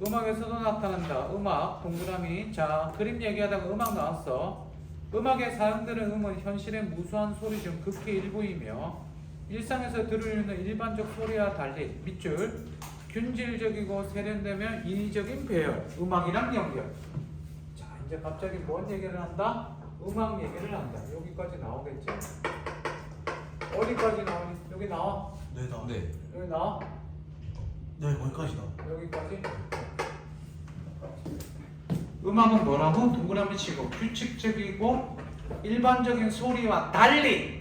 음악에서도 나타난다. 음악 동그라미. 자, 그림 얘기하다가 음악 나왔어. 음악에 사용되는 음은 현실의 무수한 소리 중 극히 일부이며 일상에서 들으려는 일반적 소리와 달리 밑줄 균질적이고 세련되며 인위적인 배열. 음악이랑 연결. 자, 이제 갑자기 뭔 얘기를 한다? 음악 얘기를 한다. 여기까지 나오겠지? 어디까지 나오니? 여기 나와? 네, 나. 네. 여기 나와? 네, 거기까지다. 여기까지? 음악은 뭐라고? 동그라미 치고 규칙적이고 일반적인 소리와 달리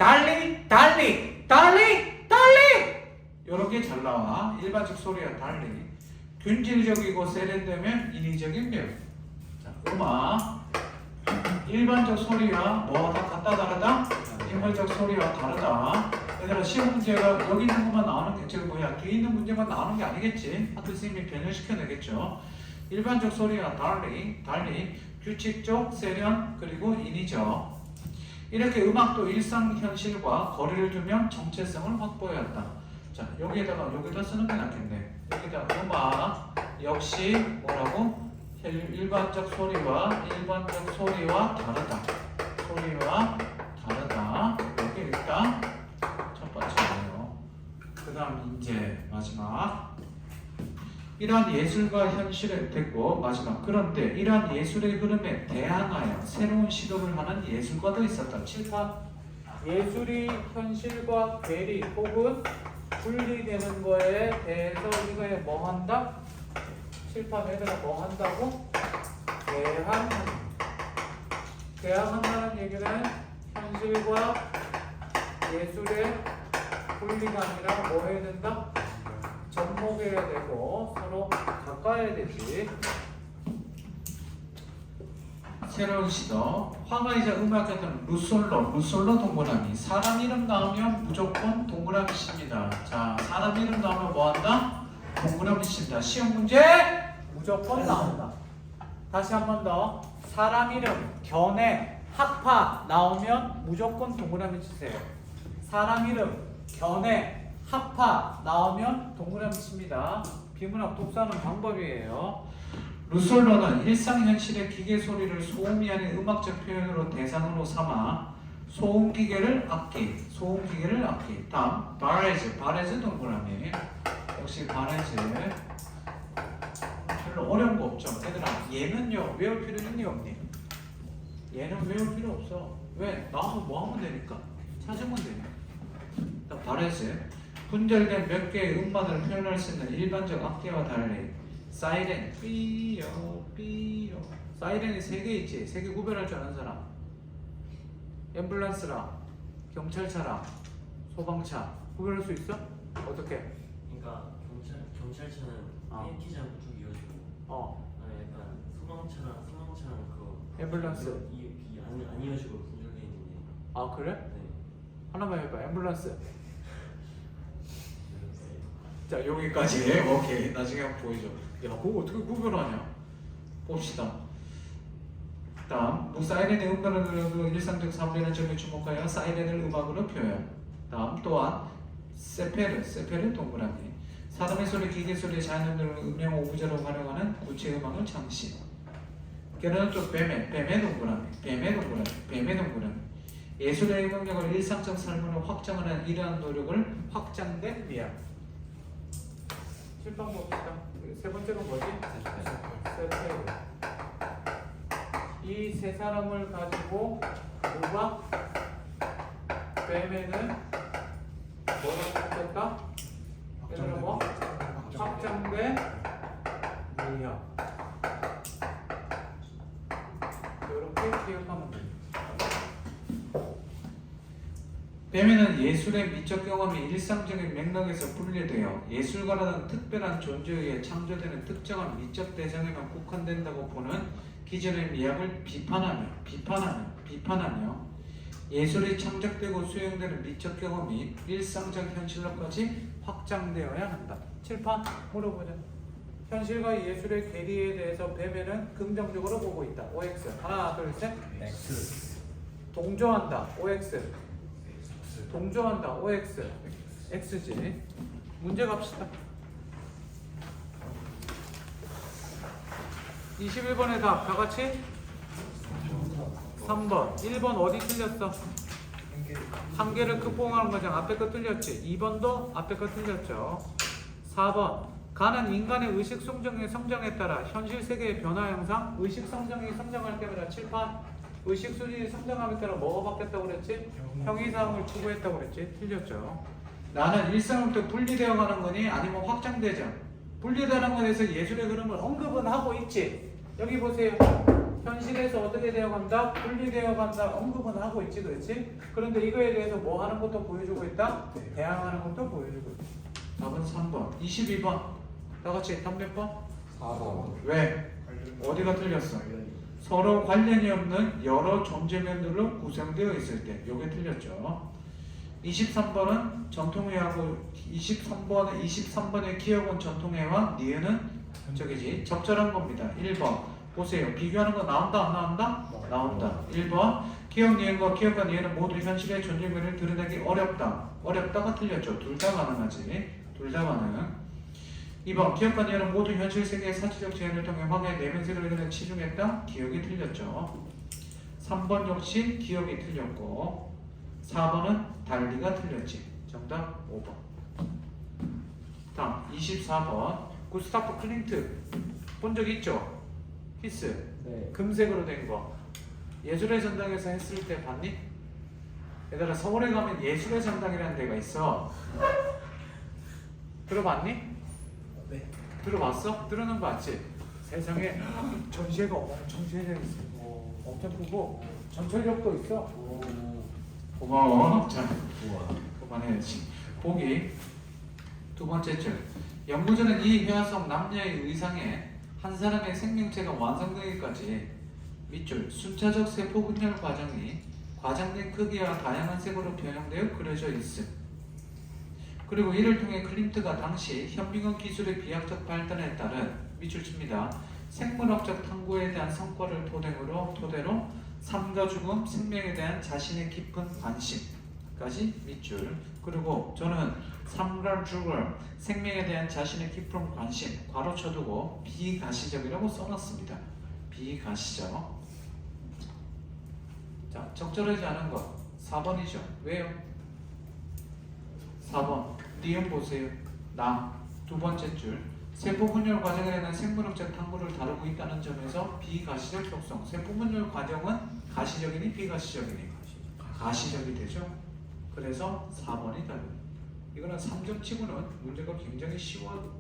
이렇게 잘 나와. 일반적 소리와 달리 균질적이고 세련되면 인위적인 배열. 자, 음악 일반적 소리와 뭐 다 같다 다르다? 인물적 소리와 다르다. 얘들아, 시험 문제가 여기 있는 것만 나오는 게 지금 뭐야? 뒤에 있는 문제만 나오는 게 아니겠지? 학교 선생님이 변형시켜내겠죠. 일반적 소리와 달리 규칙적 세련 그리고 인이죠. 이렇게 음악도 일상 현실과 거리를 두면 정체성을 확보해야 한다. 자, 여기다 쓰는 게 낫겠네. 여기다 음악 역시 뭐라고? 일반적 소리와 다르다. 소리와 다르다. 여기 일단 첫 번째예요. 그 다음 이제 마지막. 이러한 예술과 현실에 됐고 마지막. 그런데 이러한 예술의 흐름에 대항하여 새로운 시도를 하는 예술가도 있었다. 7판 예술이 현실과 괴리 혹은 분리되는 거에 대해서 이거에 뭐 한다? 7판 얘들아 뭐 한다고? 대항한다는 얘기는 현실과 예술의 분리가 아니라 뭐 해야 된다? 접목해야 되고 서로 가까워야 되지. 새로운 시도. 화가이자 음악가들은 루솔로 동그라미. 사람 이름 나오면 무조건 동그라미 씁니다. 자, 사람 이름 나오면 뭐 한다? 동그라미 씁니다. 시험 문제 무조건 나온다. 다시 한 번 더. 사람 이름, 견해, 학파 나오면 무조건 동그라미 치세요. 사람 이름, 견해, 학파 나오면 동그라미 칩니다. 비문학 독서하는 방법이에요. 루솔로는 일상현실의 기계 소리를 소음이 아닌 음악적 표현으로 대상으로 삼아 소음기계를 악기. 다음 바레즈 동그라미. 역시 바레즈 별로 어려운 거 없죠. 얘들아 얘는요 외울 필요 있니 없니? 얘는 외울 필요 없어. 왜? 나오면 뭐 하면 되니까 찾으면 되니까. 바레즈 분절된 몇 개의 음반을 표현할 수 있는 일반적 악기와 달리 사이렌, 삐요. 사이렌이 3개 있지? 3개 구별할 줄 아는 사람. 앰뷸런스랑 경찰차랑 소방차 구별할 수 있어? 어떻게? 그러니까 경찰차는 땡기지 않고 쭉 이어지고, 약간 소방차랑 그거 앰뷸런스 안 이어지고 분절돼 있는데. 아 그래? 네. 하나만 해봐. 앰뷸런스. 자 여기까지. 오케이. 나중에 한번 보여줘. 야 그거 어떻게 구별하냐? 봅시다. 다음 사이렌의 음반을 일상적 사물이라는 점에 주목하여 사이렌을 음악으로 표현. 다음 또한 세페르 동그라미. 사람의 소리, 기계 소리, 자연음들을 음량 오브제로 활용하는 구체 음악을 창시. 게르는 또 뱀의 동그라미. 예술의 영역을 일상적 삶으로 확장하는 이러한 노력을 확장된 미학. 실방 봅시다. 세 번째가 뭐지? 세페르. 이 세 사람을 가지고 누가 뱀에는 뭐라고 했다? 얘들아 뭐? 확장된 미학. 이렇게 기억하면 됩니다. 뱀에는 예술의 미적 경험이 일상적인 맥락에서 분리되어 예술가라는 특별한 존재에 의해 창조되는 특정한 미적 대상에만 국한된다고 보는 기존의 미학을 비판하며 예술이 창작되고 수용되는 미적 경험이 일상적 현실로까지 확장되어야 한다. 7판 물어보자. 현실과 예술의 괴리에 대해서 뱀에는 긍정적으로 보고 있다. OX 하나 둘 셋. X. 동조한다. OX 동조한다. OX X지. 문제 갑시다. 21번의 답 다같이 3번 1번 어디 틀렸어? 한계를 극복하는 과정 앞에 거 틀렸지. 2번도 앞에 거 틀렸죠. 4번 가는 인간의 의식 성장의 성장에 따라 현실 세계의 변화 형상. 의식 성장이 성장할 때마다 7판 의식 수준이 성장함에 따라 뭐가 바뀌었다고 그랬지? 형이상을 추구했다고 그랬지? 틀렸죠. 나는 일상부터 분리되어 가는 거니 아니면 확장되죠? 분리되는 것에서 예술의 흐름을 언급은 하고 있지. 여기 보세요. 현실에서 어떻게 되어 간다? 분리되어 간다. 언급은 하고 있지. 그렇지? 그런데 이거에 대해서 뭐 하는 것도 보여주고 있다? 대항하는 것도 보여주고 있다. 답은 3번. 22번. 다 같이 답 몇 번? 4번. 왜? 어디가 틀렸어? 서로 관련이 없는 여러 존재면들로 구성되어 있을 때. 요게 틀렸죠. 23번은 전통회하고 23번의 기억은 전통회와 니은은 저기지 적절한 겁니다. 1번 보세요. 비교하는 거 나온다 안 나온다? 나온다. 1번 기억 니은과 기억과 니은은 모두 현실의 존재감을 드러내기 어렵다. 어렵다가 틀렸죠. 둘 다 가능하지. 둘 다 가능. 2번 기억과 니은은 모두 현실 세계의 사치적 제한을 통해 화가의 내면세계를 그려 치중했다. 기억이 틀렸죠. 3번 역시 기억이 틀렸고 4번은 달리가 틀렸지. 정답 5번. 다음 24번 구스타프 클림트 본 적 있죠? 히스 네. 금색으로 된 거 예술의 전당에서 했을 때 봤니? 얘들아 서울에 가면 예술의 전당이라는 데가 있어. 들어봤니? 네. 들어봤어? 들어는 봤지? 세상에 전시회가 엄청 세져 있어. 엄청 크고 전철역도 있어. 고마워. 자 우와. 그만해야지. 보기 두 번째 줄. 연구자는 이 회화성 남녀의 의상에 한 사람의 생명체가 완성되기까지 밑줄 순차적 세포 분열 과정이 과장된 크기와 다양한 색으로 변형되어 그려져 있음. 그리고 이를 통해 클림트가 당시 현미경 기술의 비약적 발전에 따른 밑줄 칩니다. 생물학적 탐구에 대한 성과를 토대로 삶과 죽음, 생명에 대한 자신의 깊은 관심까지 밑줄. 그리고 저는 삶과 죽음, 생명에 대한 자신의 깊은 관심 괄호 쳐두고 비가시적이라고 써놨습니다. 비가시적. 자, 적절하지 않은 것 4번이죠. 왜요? 4번 니은 보세요. 두 번째 줄 세포 분열 과정에 대한 생물학적 탐구를 다루고 있다는 점에서 비가시적 속성. 세포 분열 과정은 가시적이니 비가시적이니? 가시적이 되죠. 그래서 4번이 답입니다. 이거는 3점 치고는 문제가 굉장히 쉬워요.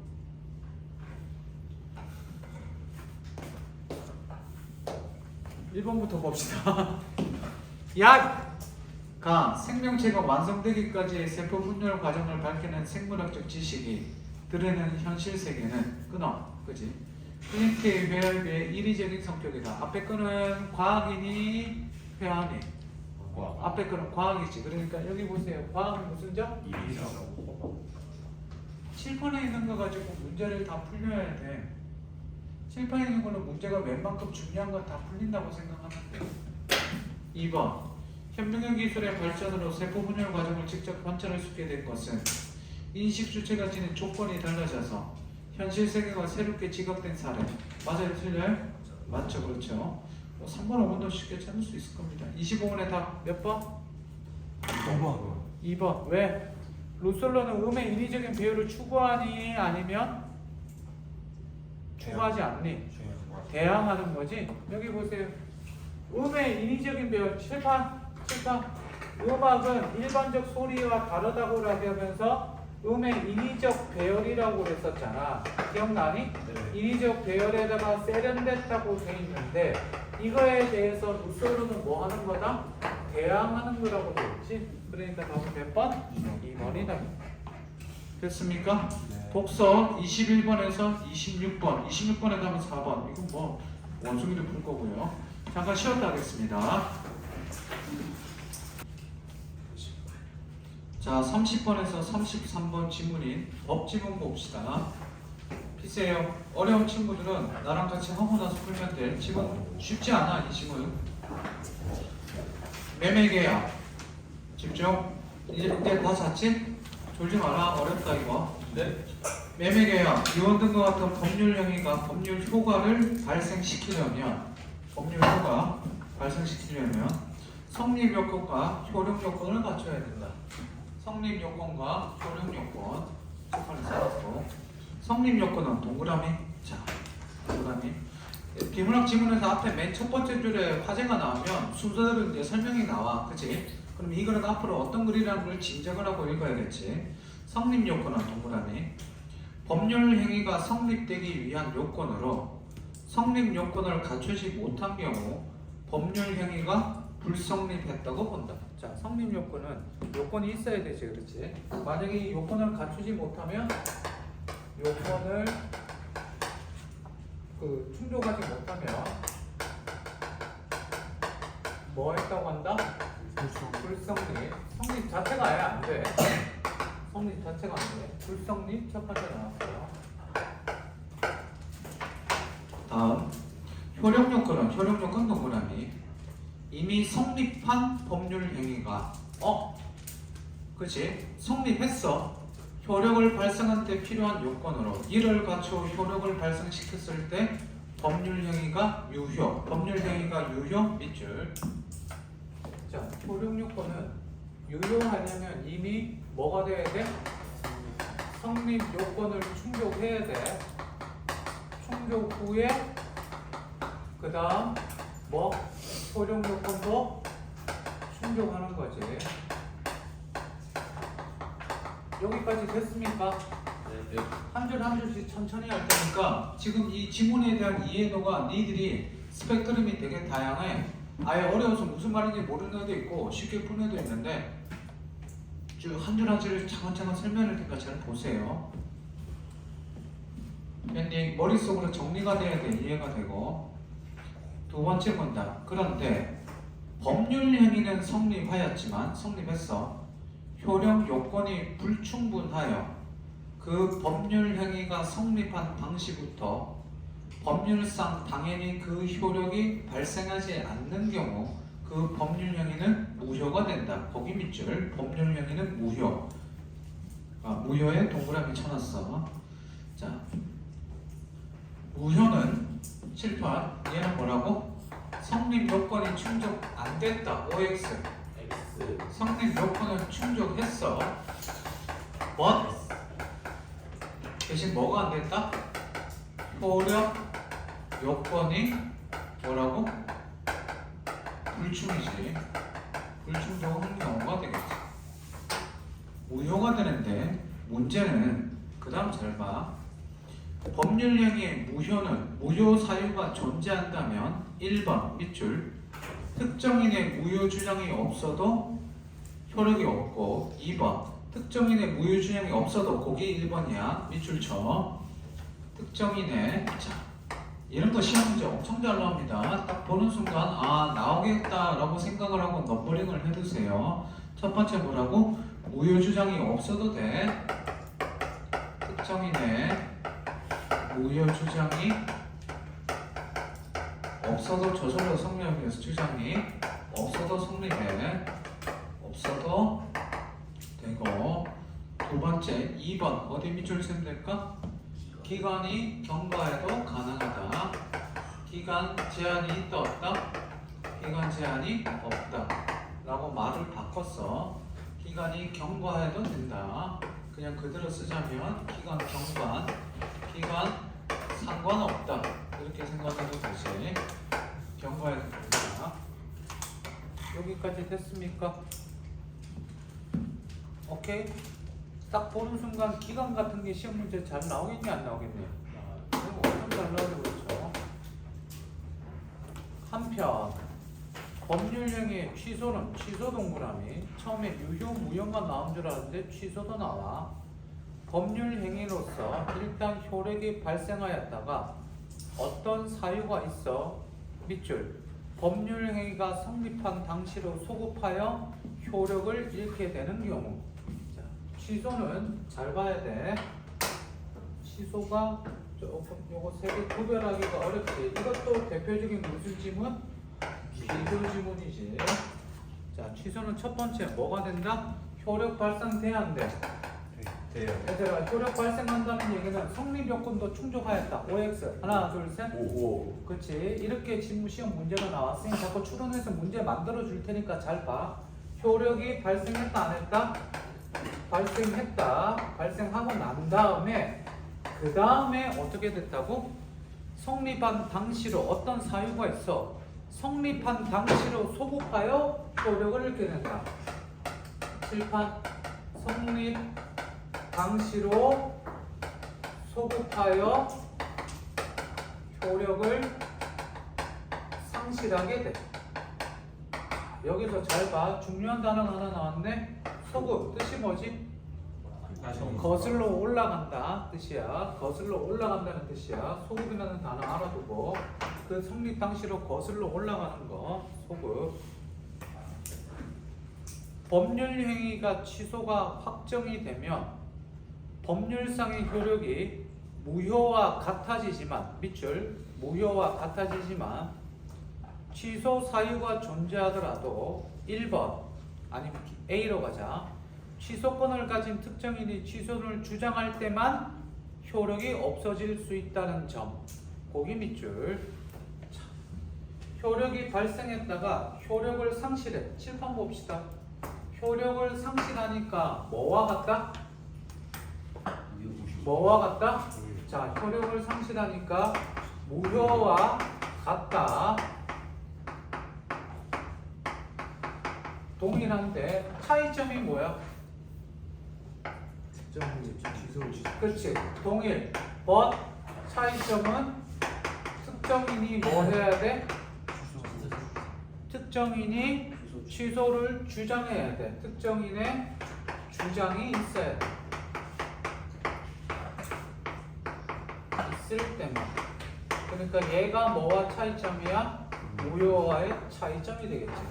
(1번부터) 봅시다. 가 생명체가 완성되기까지의 세포 분열 과정을 밝히는 생물학적 지식이 드러내는 현실 세계는 끊어, 그지? 클림트의 회화에 비해 이리적인 성격이다. 앞에 거는 과학이니 회화니? 과학. 앞에 거는 과학이지. 그러니까 여기 보세요. 과학은 무슨 점? 이리적. 칠판에 있는 거 가지고 문제를 다 풀려야 돼. 칠판에 있는 거는 문제가 웬만큼 중요한 건 다 풀린다고 생각하면 돼. 2번 현미경 기술의 발전으로 세포 분열 과정을 직접 관찰할 수 있게 된 것은 인식 주체가 지닌 조건이 달라져서 현실 세계가 새롭게 지각된 사례. 맞아요? 틀려요? 맞죠? 그렇죠. 3번, 5번도 쉽게 찾을 수 있을 겁니다. 25번에 답 몇 번? 5번. 2번. 왜? 루솔로는 음의 인위적인 배열을 추구하니 아니면 추구하지 않니? 대항하는 거지. 여기 보세요. 음의 인위적인 배열 칠판. 음악은 일반적 소리와 다르다고 하면서 음의 인위적 배열이라고 그랬었잖아. 기억나니? 네. 인위적 배열에다가 세련됐다고 돼 있는데 이거에 대해서 루솔로는 뭐 하는 거다? 대항하는 거라고 돼 있지. 그러니까 답은 몇 번? 2번이다. 됐습니까? 네. 독서 21번에서 26번. 26번에 답은 4번. 이건 뭐 원숭이도 풀 거고요. 잠깐 쉬었다 하겠습니다. 자, 30번에서 33번 지문인 법지문 봅시다. 피세요. 어려운 친구들은 나랑 같이 하고 나서 풀면 돼. 지문 쉽지 않아, 이 지문. 매매계약. 집중. 이제 다 잤지? 졸지 마라. 어렵다, 이거. 네. 매매계약, 이원 등과 같은 법률 행위가 법률 효과를 발생시키려면 성립 요건과 효력 요건을 갖춰야 된다. 성립 요건과 효력 요건. 책판에 써놨고. 성립 요건은 동그라미. 자, 동그라미. 비문학 지문에서 앞에 맨 첫 번째 줄에 화제가 나오면 순서대로 이제 설명이 나와. 그치? 그럼 이거는 앞으로 어떤 글이라는 걸 짐작을 하고 읽어야겠지. 성립 요건은 동그라미. 법률 행위가 성립되기 위한 요건으로 성립 요건을 갖추지 못한 경우 법률 행위가 불성립했다고 본다. 자, 성립 요건은 요건이 있어야 되지, 그렇지? 만약에 이 요건을 갖추지 못하면 요건을 충족하지 못하면 뭐 했다고 한다? 불성립. 성립 자체가 아예 안 돼. 성립 자체가 안 돼. 불성립 첫 번째 나왔어요. 다음 효력 요건 동그라미 이미 성립한 법률 행위가 그치? 성립했어. 효력을 발생한 데 필요한 요건으로 이를 갖추어 효력을 발생시켰을 때 법률 행위가 유효. 법률 행위가 유효 밑줄. 자, 효력 요건은 유효하려면 이미 뭐가 돼야 돼? 성립 요건을 충족해야 돼. 충족 후에 그 다음 뭐 효력 요건도 충족하는 거지. 여기까지 됐습니까? 네. 한 줄 한 줄씩 천천히 할 테니까 지금 이 지문에 대한 이해도가 니들이 스펙트럼이 되게 다양해. 아예 어려워서 무슨 말인지 모르는 애도 있고 쉽게 푸는 애도 있는데 쭉 한 줄 한 줄을 차근차근 설명할 테니까 잘 보세요. 네 머릿속으로 정리가 돼야 돼. 이해가 되고. 두 번째 문단. 그런데 법률 행위는 성립했어. 효력 요건이 불충분하여 그 법률 행위가 성립한 당시부터 법률상 당연히 그 효력이 발생하지 않는 경우 그 법률 행위는 무효가 된다. 거기 밑줄. 법률 행위는 무효. 무효에 동그라미 쳐놨어. 자, 무효는 칠판. 얘는 뭐라고? 성립 요건이 충족 안 됐다. OX. X. 성립 요건을 충족했어. what? 대신 뭐가 안 됐다? 효력 요건이 뭐라고? 불충이지. 불충족한 경우가 되겠지. 무효가 되는데 문제는 그 다음 잘 봐. 법률행위의 무효는 무효 사유가 존재한다면 1번 밑줄 특정인의 무효 주장이 없어도 효력이 없고 2번 특정인의 무효 주장이 없어도 거기 1번이야. 밑줄 쳐. 특정인의 자 이런 거 시험 문제 엄청 잘 나옵니다. 딱 보는 순간 나오겠다라고 생각을 하고 넘버링을 해두세요. 첫 번째 뭐라고? 무효 주장이 없어도 돼. 특정인의 무효 주장이 없어도 저절로 성립해서 주장이 없어도 성립해. 없어도 되고. 두 번째 2번 어디 밑줄 쓰면 될까? 기간이 경과해도 가능하다. 기간 제한이 있다 없다? 기간 제한이 없다 라고 말을 바꿨어. 기간이 경과해도 된다. 그냥 그대로 쓰자면 기간 경관, 기간 상관없다 이렇게 생각해도 되지. 경과해도 된다. 여기까지 됐습니까? 오케이? 딱 보는 순간 기간 같은 게 시험 문제 잘 나오겠니 안 나오겠니? 엄청 잘 나오고 그렇죠. 한편 법률행위 취소는 취소 동그라미 처음에 유효 무효만 나온 줄 알았는데 취소도 나와. 법률행위로서 일단 효력이 발생하였다가 어떤 사유가 있어 밑줄 법률행위가 성립한 당시로 소급하여 효력을 잃게 되는 경우. 자, 취소는 잘 봐야 돼. 취소가 조금 요거 세 개 구별하기가 어렵지. 이것도 대표적인 무슨 지문? 비교 지문이지. 자, 취소는 첫 번째 뭐가 된다? 효력 발생돼야 안 돼? 돼요. 얘들아, 효력 발생한다는 얘기는 성립 요건도 충족하였다. OX 하나 둘 셋. 오. 그렇지. 이렇게 지문 시험 문제가 나왔으니 자꾸 추론해서 문제 만들어 줄 테니까 잘 봐. 효력이 발생했다 안 했다? 발생했다. 발생하고 난 다음에 그 다음에 어떻게 됐다고? 성립한 당시로 어떤 사유가 있어. 성립한 당시로 소급하여 효력을 잃게 된다. 칠판 성립 당시로 소급하여 효력을 상실하게 돼. 여기서 잘 봐. 중요한 단어가 하나 나왔네. 소급 뜻이 뭐지? 거슬러 올라간다 뜻이야. 거슬러 올라간다는 뜻이야. 소급이라는 단어 알아두고 그 성립 당시로 거슬러 올라가는 거 소급. 법률행위가 취소가 확정이 되면 법률상의 효력이 무효와 같아지지만 밑줄 무효와 같아지지만 취소 사유가 존재하더라도 1번 아니면 A로 가자. 취소권을 가진 특정인이 취소를 주장할 때만 효력이 없어질 수 있다는 점. 거기 밑줄. 자, 효력이 발생했다가 효력을 상실해. 칠판 봅시다. 효력을 상실하니까 뭐와 같다? 뭐와 같다? 자, 효력을 상실하니까 무효와 같다. 동일한데 차이점이 뭐야? 특정인이 취소를 그렇지. 동일. but 차이점은 특정인이 뭐 해야 돼? 특정인이 취소를 주장해야 돼. 특정인의 주장이 있어야 돼. 있을 때만. 그러니까 얘가 뭐와 차이점이야? 무효와의 차이점이 되겠지.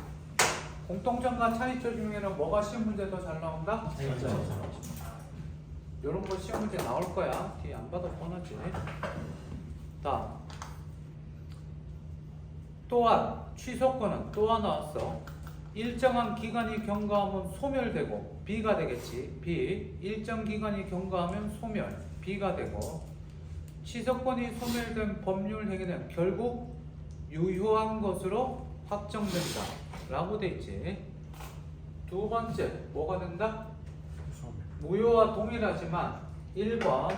공통점과 차이점 중에는 뭐가 시험 문제 더 잘 나온다? 이런 거 시험 문제 나올 거야. 뒤에 안 봐도 뻔하지. 다음. 또한 취소권은 또 하나 나왔어. 일정한 기간이 경과하면 소멸되고 B가 되겠지. B. 일정 기간이 경과하면 소멸 B가 되고 취소권이 소멸된 법률 행위는 결국 유효한 것으로 확정된다 라고 돼 있지. 두 번째 뭐가 된다? 무효와 동일하지만 1번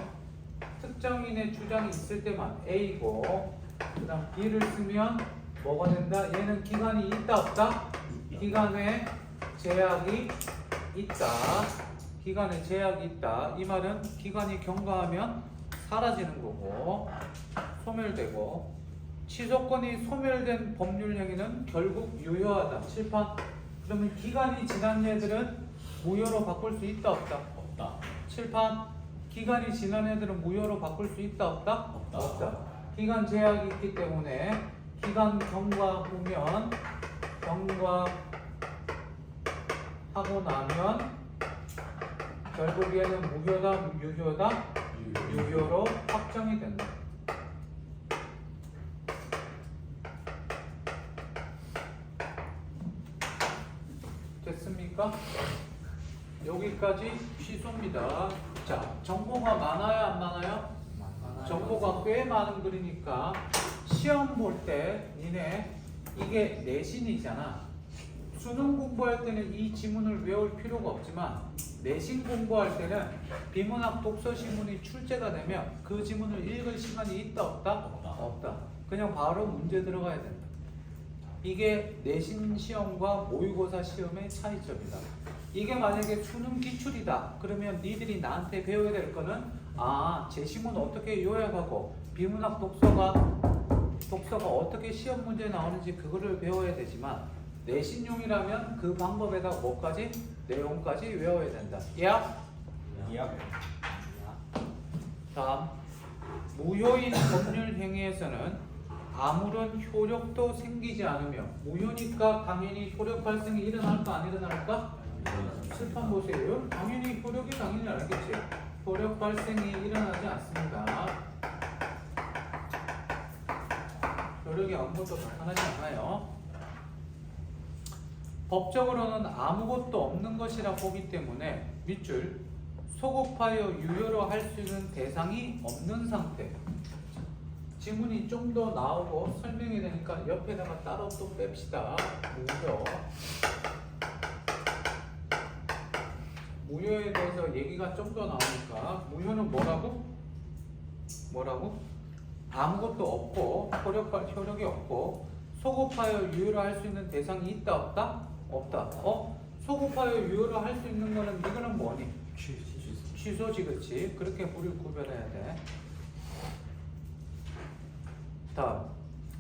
특정인의 주장이 있을 때만 A고 그 다음 B를 쓰면 뭐가 된다? 얘는 기간이 있다 없다? 기간에 제약이 있다. 기간에 제약이 있다. 이 말은 기간이 경과하면 사라지는 거고 소멸되고 취소권이 소멸된 법률 행위는 결국 유효하다. 칠판. 그러면 기간이 지난 애들은 무효로 바꿀 수 있다 없다? 없다. 칠판. 기간이 지난 애들은 무효로 바꿀 수 있다 없다? 없다. 기간 제약이 있기 때문에 기간 경과 후면 경과하고 나면 결국 얘는 무효다 유효다? 유효로 확정이 된다. 됐습니까? 여기까지 취소입니다. 자, 정보가 많아요 안 많아요? 정보가 꽤 많은 글이니까 시험 볼 때 니네 이게 내신이잖아. 수능 공부할 때는 이 지문을 외울 필요가 없지만 내신 공부할 때는 비문학 독서 시문이 출제가 되면 그 지문을 읽을 시간이 있다 없다? 없다. 그냥 바로 문제 들어가야 된다. 이게 내신 시험과 모의고사 시험의 차이점이다. 이게 만약에 수능 기출이다. 그러면 니들이 나한테 배워야 될 거는 제시문 어떻게 요약하고 비문학 독서가 어떻게 시험 문제 나오는지 그거를 배워야 되지만 내신용이라면 그 방법에다 뭐까지? 내용까지 외워야 된다. 다음. 무효인 법률 행위에서는 아무런 효력도 생기지 않으며 무효니까 당연히 효력 발생이 일어날까 안 일어날까? 칠판 보세요. 당연히 효력이 당연히 알겠지. 효력 발생이 일어나지 않습니다. 효력이 아무것도 나타나지 않아요. 법적으로는 아무것도 없는 것이라 보기 때문에 밑줄 소급하여 유효로 할 수 있는 대상이 없는 상태. 지문이 좀 더 나오고 설명이 되니까 옆에다가 따로 또 뺍시다. 무효. 무효에 대해서 얘기가 좀 더 나오니까 무효는 뭐라고? 아무것도 없고 효력이 없고 소급하여 유효로 할 수 있는 대상이 있다 없다? 없다. 소급하여 유효로 할 수 있는 거는 이거는 뭐니? 취소지 그렇지. 그렇게 우리를 구별해야 돼. 다음.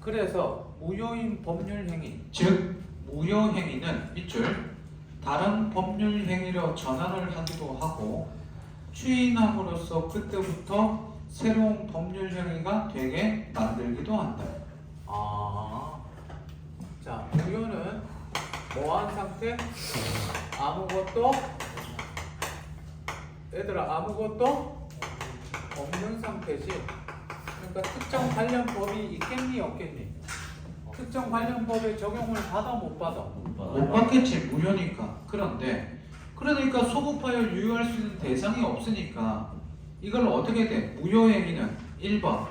그래서 무효인 법률 행위 즉 무효 행위는 밑줄 다른 법률 행위로 전환을 하기도 하고 추인함으로써 그때부터 새로운 법률 행위가 되게 만들기도 한다. 자, 무효는 뭐한 상태? 아무것도 얘들아 아무것도 없는 상태지. 그러니까 특정 관련 법이 있겠니 없겠니? 특정 관련 법에 적용을 받아 못 받아? 못 받겠지, 무효니까. 그러니까 소급하여 유효할 수 있는 대상이 없으니까 이걸 어떻게 돼? 무효행위는 1번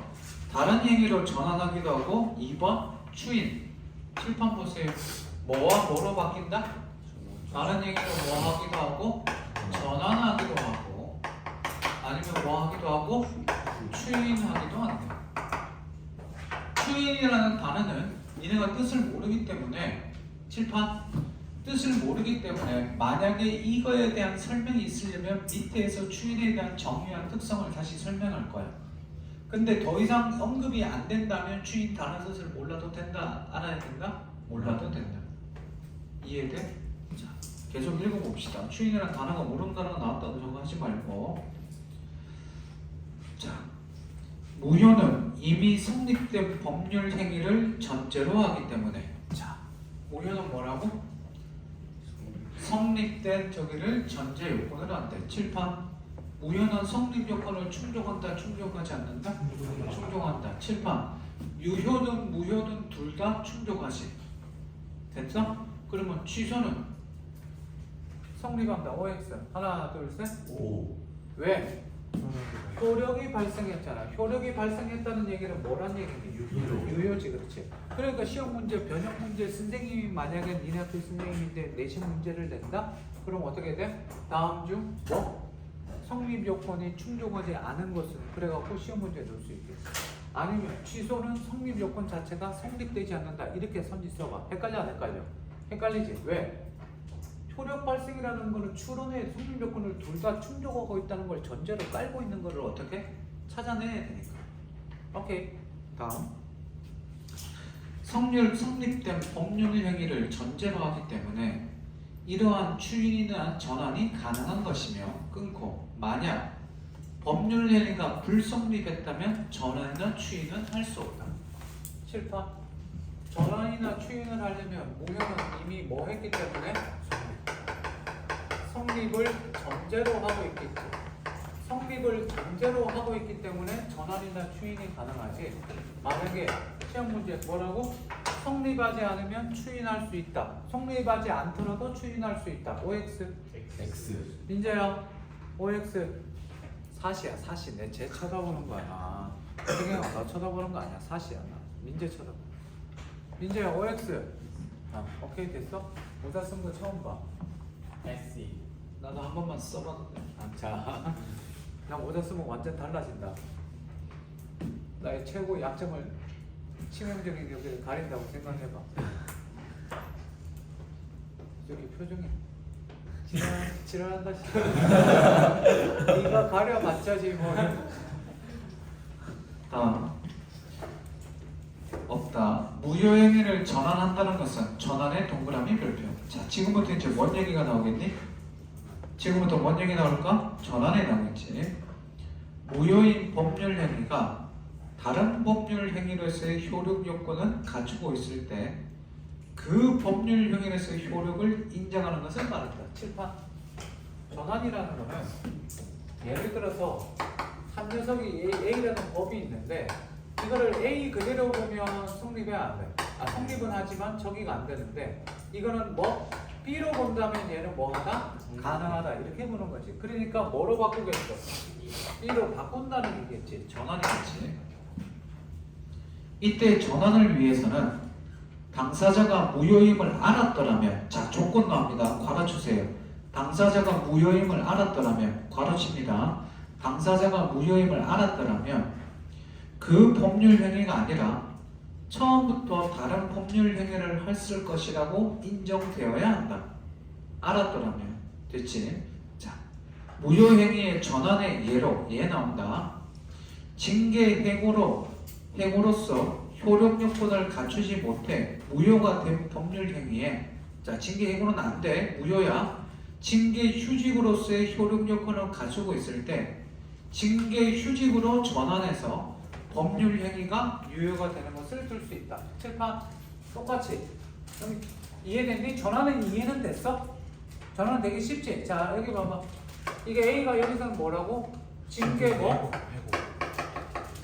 다른 행위로 전환하기도 하고 2번 추인. 칠판 보세요. 뭐와 뭐로 바뀐다? 다른 행위로 뭐 하기도 하고 전환하기도 하고 아니면 뭐 하기도 하고 추인하기도 한다. 추인이라는 단어는 니네가 뜻을 모르기 때문에 칠판 뜻을 모르기 때문에 만약에 이거에 대한 설명이 있으려면 밑에서 추인에 대한 정의와 특성을 다시 설명할 거야. 근데 더 이상 언급이 안 된다면 추인 단어 뜻을 몰라도 된다? 알아야 된다? 몰라도 된다. 이해돼? 자, 계속 읽어봅시다. 추인이라는 단어가 모르는 단어가 나왔다고 생각하지 말고. 자, 무효는 이미 성립된 법률 행위를 전제로 하기 때문에. 자, 무효는 뭐라고? 성립된 저기를 전제 요건으로 한대. 칠판. 무효는 성립 요건을 충족한다, 충족하지 않는다? 충족한다. 칠판. 유효든 무효든 둘 다 충족하지. 됐어? 그러면 취소는 성립한다. OX. 하나, 둘, 셋. 오. 왜? 효력이 발생했잖아. 효력이 발생했다는 얘기는 뭐란 얘기니? 유효지, 그렇지. 그러니까 시험 문제, 변형 문제, 선생님이 만약에 니네 학교 선생님인데 내신 문제를 낸다? 그럼 어떻게 돼? 다음 중 뭐? 성립 요건이 충족하지 않은 것은 그래갖고 시험 문제에 넣을 수 있겠어. 아니면 취소는 성립 요건 자체가 성립되지 않는다. 이렇게 선지 써봐. 헷갈려 안 헷갈려? 헷갈리지? 왜? 효력 발생이라는 거는 추론의 성립 요건을 둘 다 충족하고 있다는 걸 전제로 깔고 있는 거를 어떻게 찾아내야 되니까. 오케이. 다음. 성립된 법률 행위를 전제로 하기 때문에 이러한 추인이나 전환이 가능한 것이며 끊고 만약 법률 행위가 불성립했다면 전환이나 추인은 할 수 없다. 7파. 전환이나 추인을 하려면 무효는 이미 뭐 했기 때문에 성립을 전제로 하고 있겠지. 성립을 전제로 하고 있기 때문에 전환이나 추인이 가능하지. 만약에 시험 문제 뭐라고? 성립하지 않으면 추인할 수 있다. 성립하지 않더라도 추인할 수 있다. OX. X. 민재야. OX. 사시야. 사시. 내 쟤 쳐다보는 거야. 승영아 너 쳐다보는 거 아니야. 사시야. 나. 민재 쳐다보. 민재야. OX. 오케이 됐어? 모자 쓴 거 처음 봐. SE. 나도 한 번만 써봐도 돼. 자, 나 모자 쓰면 완전 달라진다. 나의 최고 약점을 치명적인 여기를 가린다고 생각해봐. 저기 표정이 지랄한다 싶어. 네가 가려봤자지 뭐. 다음. 없다. 무효행위를 전환한다는 것은 전환의 동그라미 별표. 자, 지금부터 이제 뭔 얘기가 나오겠니? 지금부터 뭔 얘기 나올까? 전환이 나오겠지. 무효인 법률 행위가 다른 법률 행위로서의 효력 요건은 갖추고 있을 때 그 법률 행위로서의 효력을 인정하는 것을 말한다. 7판. 전환이라는 거는 예를 들어서 한 녀석이 A라는 법이 있는데 이거를 A 그대로 보면 성립이 안 돼. 성립은 하지만 적이가 안 되는데 이거는 뭐 B로 본다면 얘는 뭐하다? 가능하다. 이렇게 보는 거지. 그러니까 뭐로 바꾸겠어? B로 바꾼다는 얘기겠지. 전환이겠지. 이때 전환을 위해서는 당사자가 무효임을 알았더라면, 자 조건 나옵니다. 괄호주세요. 당사자가 무효임을 알았더라면, 괄호칩니다. 당사자가 무효임을 알았더라면 그 법률 행위가 아니라 처음부터 다른 법률 행위를 했을 것이라고 인정되어야 한다. 알았더라면. 됐지? 자, 무효 행위의 전환의 예로 얘 나온다. 징계 행위로서 효력 요건을 갖추지 못해 무효가 된 법률 행위에, 자 징계 행위로는 안 돼. 무효야. 징계 휴직으로서의 효력 요건을 갖추고 있을 때 징계 휴직으로 전환해서 법률 행위가 유효가 되는 것을 들 수 있다. 7판 똑같이. 그럼 이해됐니? 전환은 이해는 됐어? 전환 되게 쉽지? 자 여기 봐봐. 이게 A가 여기서는 뭐라고? 징계 뭐?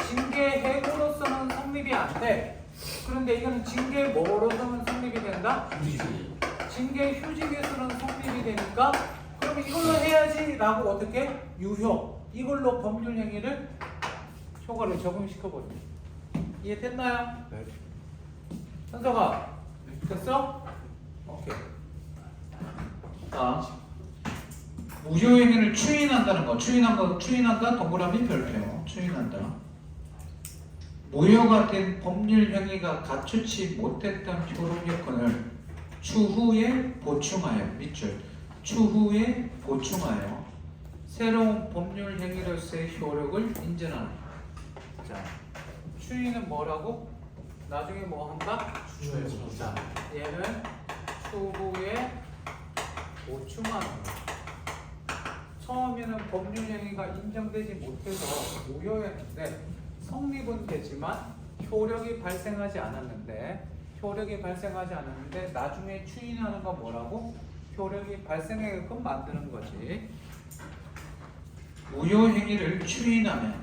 징계 해고로서는 성립이 안 돼. 그런데 이거는 징계 뭐로서는 성립이 된다? 징계 휴직에서는 성립이 되니까 그러면 이걸로 해야지 라고 어떻게? 유효. 이걸로 법률 행위를 효과를 적용시켜보죠. 이해됐나요? 네. 현석아 됐어? 오케이. 자, 무효행위를 추인한다는 거. 추인한다 동그라미 별표. 추인한다. 무효가 된 법률 행위가 갖추지 못했던 효력 요건을 추후에 보충하여 밑줄 추후에 보충하여 새로운 법률 행위로서의 효력을 인정하는. 자, 추인은 뭐라고? 나중에 뭐 한다? 자, 얘는 추후에 보충하는 거. 처음에는 법률 행위가 인정되지 못해서 무효였는데 성립은 되지만 효력이 발생하지 않았는데 나중에 추인하는 건 뭐라고? 효력이 발생하게끔 만드는 거지. 무효행위를 추인하면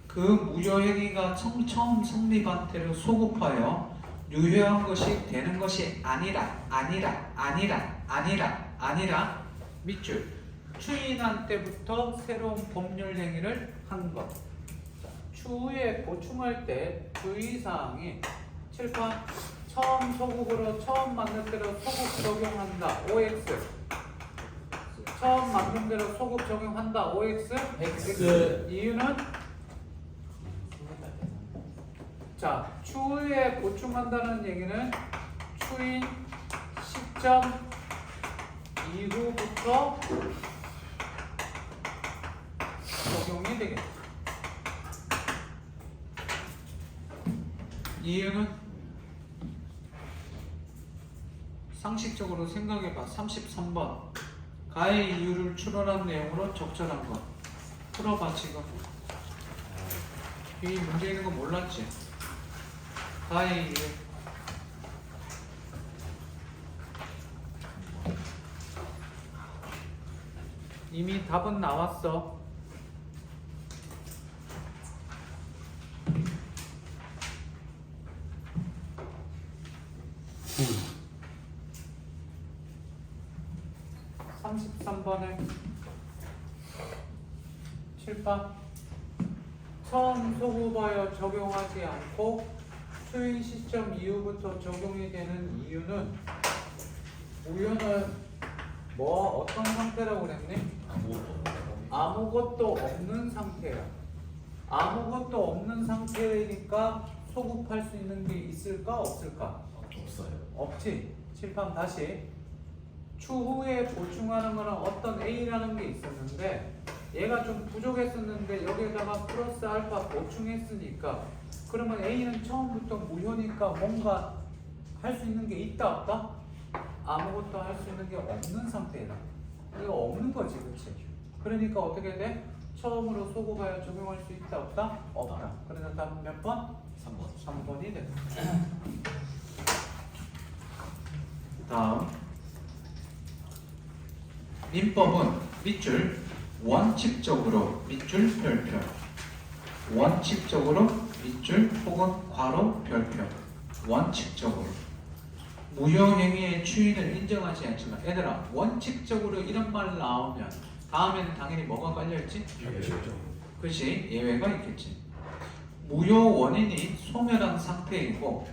그 무효행위가 처음 성립한 때로 소급하여 유효한 것이 되는 것이 아니라 밑줄 추인한 때부터 새로운 법률 행위를 한 것. 추후에 보충할 때 주의사항이 7번 처음 소급으로 처음 만든 대로 소급 적용한다. OX 처음 만든 대로 소급 적용한다. OX X 이유는 자 추후에 보충한다는 얘기는 추인 시점 이후부터 적용이 되겠다. 이유는 상식적으로 생각해봐. 33번 가해 이유를 추론한 내용으로 적절한 것 풀어봐. 지금 이 문제 있는 거 몰랐지? 가해 이유 이미 답은 나왔어. 음. 33번에 7번 처음 소급하여 적용하지 않고 추인 시점 이후부터 적용이 되는 이유는 우유는 뭐 어떤 상태라고 그랬니? 아무것도 없는 상태야. 아무것도 없는 상태니까 소급할 수 있는 게 있을까 없을까? 없어요. 없지. 칠판 다시 추후에 보충하는 거는 어떤 A라는 게 있었는데 얘가 좀 부족했었는데 여기에다가 플러스 알파 보충했으니까 그러면 A는 처음부터 무효니까 뭔가 할 수 있는 게 있다 없다? 아무것도 할 수 있는 게 없는 상태다. 이거 없는 거지, 그렇지? 그러니까 어떻게 돼? 처음으로 소급하여 적용할 수 있다 없다? 없다. 그래서 답은 몇 번? 3번이 된다. 다음 민법은 밑줄 원칙적으로 밑줄 별표 원칙적으로 밑줄 혹은 괄호 별표 원칙적으로 무효행위의 추인을 인정하지 않지만 얘들아 원칙적으로 이런 말 나오면 다음에는 당연히 뭐가 깔려있지? 그렇지 예외가 있겠지. 무효 원인이 소멸한 상태이고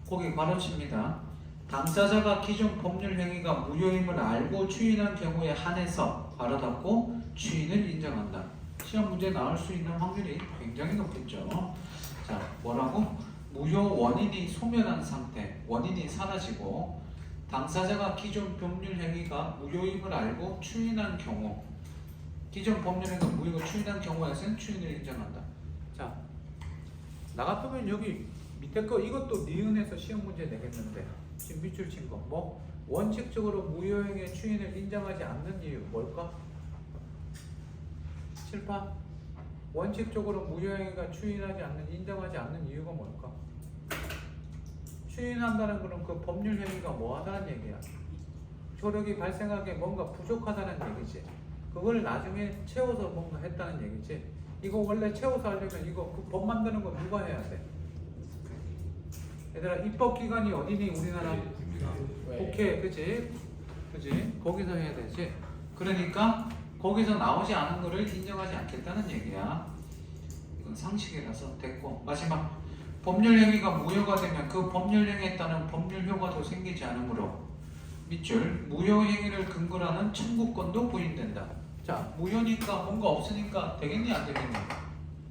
거기 괄호칩니다. 당사자가 기존 법률 행위가 무효임을 알고 추인한 경우에 한해서 괄호 닫고 추인을 인정한다. 시험 문제 나올 수 있는 확률이 굉장히 높겠죠. 자, 뭐라고? 무효 원인이 소멸한 상태, 원인이 사라지고 당사자가 기존 법률 행위가 무효임을 알고 추인한 경우, 기존 법률 행위가 무효임을 추인한 경우에서는 추인을 인정한다. 자, 나 같으면 여기 밑에 거 이것도 니은에서 시험 문제 내겠는데 지금 밑줄 친 거 뭐? 원칙적으로 무효행위의 추인을 인정하지 않는 이유 뭘까? 7판 원칙적으로 무효행위가 추인하지 않는 인정하지 않는 이유가 뭘까? 추인한다는 거는 그 법률 행위가 뭐 하다는 얘기야? 효력이 발생하기에 뭔가 부족하다는 얘기지. 그걸 나중에 채워서 뭔가 했다는 얘기지. 이거 원래 채워서 하려면 이거 그 법 만드는 거 누가 해야 돼? 얘들아 입법기관이 어디니 우리나라? 국회, 그치? 거기서 해야 되지. 그러니까 거기서 나오지 않은 거를 인정하지 않겠다는 얘기야. 이건 상식이라서 됐고. 마지막 법률행위가 무효가 되면 그 법률행위에 따른 법률 효과도 생기지 않으므로 밑줄 무효행위를 근거로 하는 청구권도 부인된다. 자, 무효니까 뭔가 없으니까 되겠니 안 되겠니?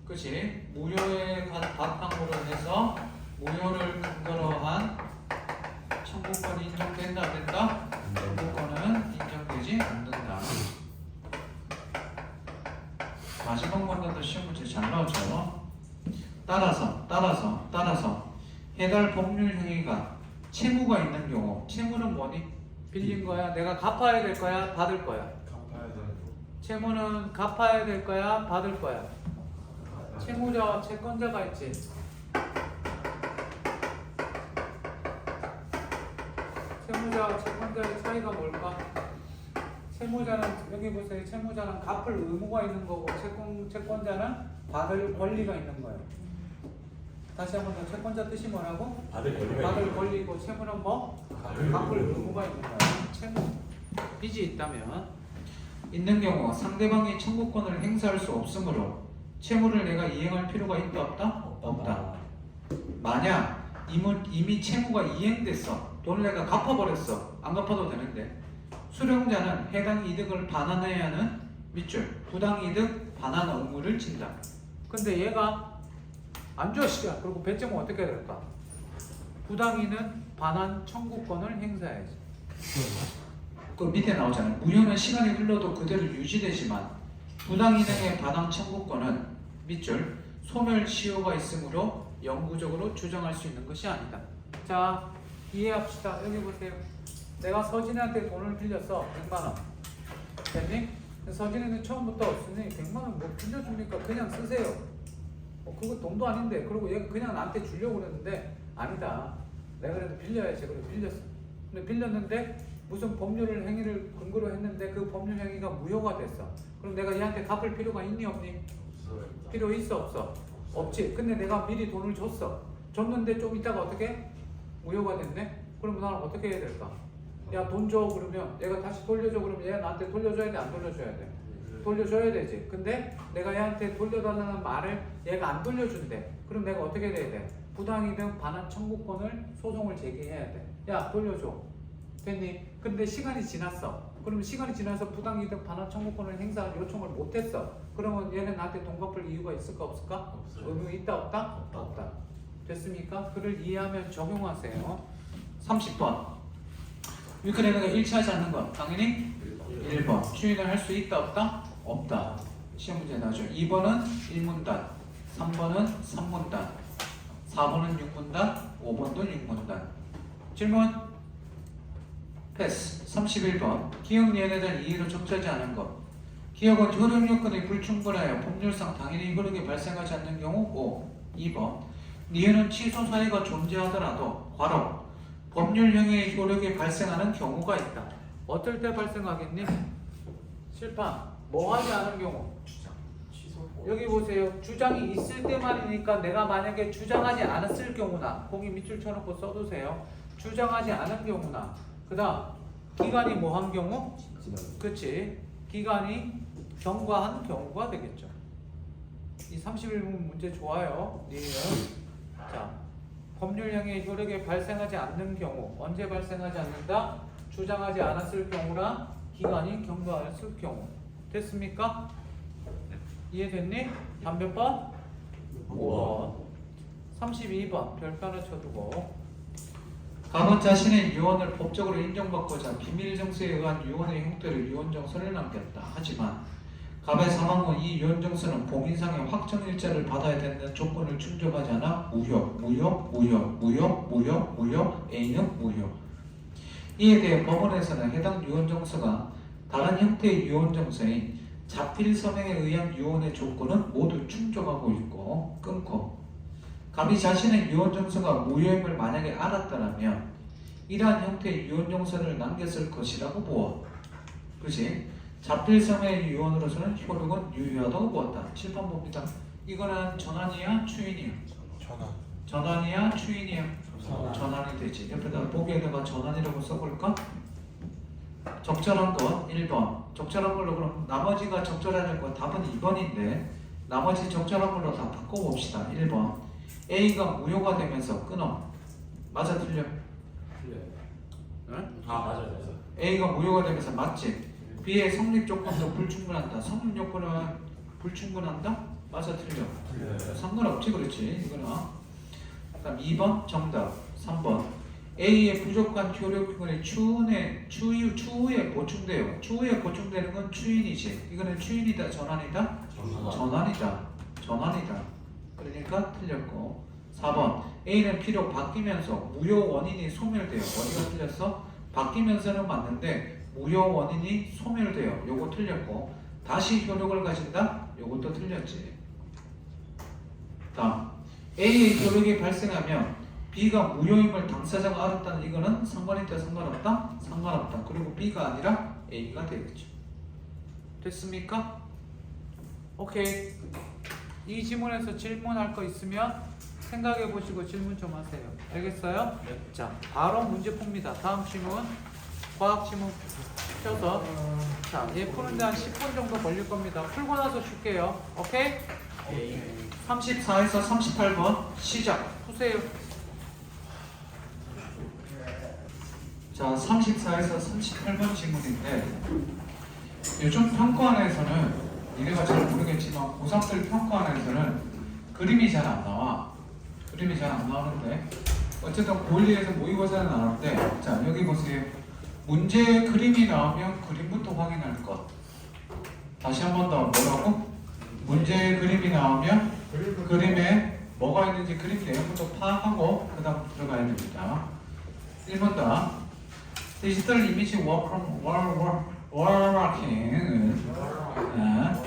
그치? 무효의 바탕으로 해서 무효를 근거로 한 청구권이 인정된다 안 된다? 청구권은 인정되지 않는다. 마지막 문제도 시험 문제 잘 나오죠. 따라서 해달 법률 행위가 채무가 있는 경우, 채무는 뭐니? 빌린 거야? 내가 갚아야 될 거야? 받을 거야? 갚아야 되는 거. 채무는 갚아야 될 거야? 받을 거야? 채무자와 채권자가 있지. 채무자와 채권자의 차이가 뭘까? 채무자는 여기 보세요. 채무자는 갚을 의무가 있는 거고 채권자는 받을 권리가 있는 거예요. 다시 한번 더 채권자 뜻이 뭐라고? 받을 권리고 채무는 뭐? 갚을 의무가 있는 거예요. 채무 빚이 있는 경우 상대방이 청구권을 행사할 수 없으므로 채무를 내가 이행할 필요가 있다 없다? 없다. 만약 이미 채무가 이행됐어. 돈을 내가 갚아버렸어. 안 갚아도 되는데 수령자는 해당 이득을 반환해야 하는 밑줄 부당이득 반환 의무를 진다. 근데 얘가 안 줘 씨야. 그리고 배점은 어떻게 해야 될까? 부당이는 반환 청구권을 행사해야지. 그 밑에 나오잖아요. 무효는 시간이 흘러도 그대로 유지되지만 부당이득의 반환 청구권은 밑줄 소멸시효가 있으므로 영구적으로 주장할 수 있는 것이 아니다. 자, 이해합시다. 여기 보세요. 내가 서진이한테 돈을 빌렸어. 100만원. 됐니? 서진이는 처음부터 없으니 100만원 뭐 빌려줍니까? 그냥 쓰세요. 그거 돈도 아닌데. 그리고 얘가 그냥 나한테 주려고 그랬는데 아니다. 내가 그래도 빌려야지. 그래서 빌렸어. 근데 빌렸는데 무슨 법률 행위를 근거로 했는데 그 법률 행위가 무효가 됐어. 그럼 내가 얘한테 갚을 필요가 있니 없니? 필요 있어 없어? 없지. 근데 내가 미리 돈을 줬는데 좀 있다가 어떻게? 무효가 됐네? 그럼 나는 어떻게 해야 될까? 야 돈 줘 그러면 얘가 다시 돌려줘 그러면 얘가 나한테 돌려줘야 돼 안 돌려줘야 돼? 돌려줘야 되지. 근데 내가 얘한테 돌려달라는 말을 얘가 안 돌려준대. 그럼 내가 어떻게 해야 돼? 부당이득 반환 청구권을 소송을 제기해야 돼. 야 돌려줘. 됐니? 근데 시간이 지났어. 그러면 시간이 지나서 부당이득 반환 청구권을 행사할 요청을 못했어. 그러면 얘는 나한테 돈 갚을 이유가 있을까 없을까? 의무 있다 없다? 없다. 됐습니까? 그를 이해하면 적용하세요. 30번 위크레너가 일치하지 않는 것 당연히 1번 추인을 할 수 있다 없다? 없다. 시험 문제 나죠. 2번은 1문단 3번은 3문단 4번은 6문단 5번도 6문단 질문 패스. 31번 기억 니은에 대한 이해로 적절하지 않은 것. 기억은 효력 요건이 불충분하여 법률상 당연히 효력이 발생하지 않는 경우 O. 2번 니은은 취소 사유가 존재하더라도 괄호 법률형의 효력이 발생하는 경우가 있다. 어떨 때 발생하겠니? 실판. 뭐 하지 않은 경우? 여기 보세요. 주장이 있을 때만이니까 내가 만약에 주장하지 않았을 경우나 거기 밑줄 쳐놓고 써두세요. 주장하지 않은 경우나 그 다음 기간이 뭐 한 경우? 그치. 기간이 경과한 경우가 되겠죠. 이 31분 문제 좋아요. 니은. 자, 법률형의 효력이 발생하지 않는 경우 언제 발생하지 않는다? 주장하지 않았을 경우나 기간이 경과했을 경우. 됐습니까? 이해됐니? 다음 몇 번? 5번. 32번 별표 하나 쳐두고 갑은 자신의 유언을 법적으로 인정받고자 비밀정서에 의한 유언의 형태로 유언정서를 남겼다. 하지만 갑의 사망 후 이 유언정서는 봉인상의 확정일자를 받아야 된다는 조건을 충족하지 않아 무효, A는 무효. 이에 대해 법원에서는 해당 유언정서가 다른 형태의 유언정서인 자필 서명에 의한 유언의 조건은 모두 충족하고 있고 끊고 갑이 자신의 유언정서가 무효임을 만약에 알았더라면 이러한 형태의 유언정서를 남겼을 것이라고 보아. 그치? 자필섬의 유언으로서는 효력은 유효하다고 보았다. 7번 봅니다. 이거는 전환이야 추인이야? 전환이야 추인이야? 전환이 되지. 옆에다 보기에다가 전환이라고 써볼까? 적절한 것 1번. 적절한 걸로 그럼 나머지가 적절하냐 거 답은 2번인데 나머지 적절한 걸로 다 바꿔봅시다. 1번. A가 무효가 되면서 끊어. 맞아 틀려? 응? 아 맞아요. A가 무효가 되면서 맞지? B의 성립 조건도 불충분한다. 성립 요건은 불충분한다? 맞아 틀려? 상관없지 그렇지 이거는. 그다음 2번 정답. 3번 A의 부족한 효력기관이 추후에 보충돼요. 추후에 보충되는 건 추인이지. 이거는 추인이다 전환이다? 전환이다. 그러니까 틀렸고. 4번 A는 비록 바뀌면서 무효 원인이 소멸돼요. 어디가 틀렸어? 바뀌면서는 맞는데 무효 원인이 소멸돼요. 요거 틀렸고. 다시 효력을 가진다? 요것도 틀렸지. 다음 A의 효력이 발생하면 B가 무효임을 당사자가 알았다는 이거는 상관있다 상관없다? 상관없다. 그리고 B가 아니라 A가 되겠죠. 됐습니까? 오케이. 이 지문에서 질문할 거 있으면 생각해 보시고 질문 좀 하세요. 알겠어요? 네. 자, 바로 문제 풉니다. 다음 질문. 과학 질문 펴서 자, 얘 푸는데 한 10분 정도 걸릴 겁니다. 풀고 나서 줄게요. 오케이? 34에서 38번 시작. 푸세요. 자, 34에서 38번 질문인데 요즘 평가원에서는 니네가 잘 모르겠지만 고3들 평가원에서는 그림이 잘 안 나와. 그림이 잘 안 나오는데 어쨌든 고1에서 모의고사는 나오는데 자, 여기 보세요. 문제에 그림이 나오면 그림부터 확인할 것. 다시 한 번 더 뭐라고? 문제에 그림이 나오면 그림에 뭐가 있는지 그림 내용부터 파악하고 그 다음 들어가야 됩니다. 1번 다 디지털 이미지 워킹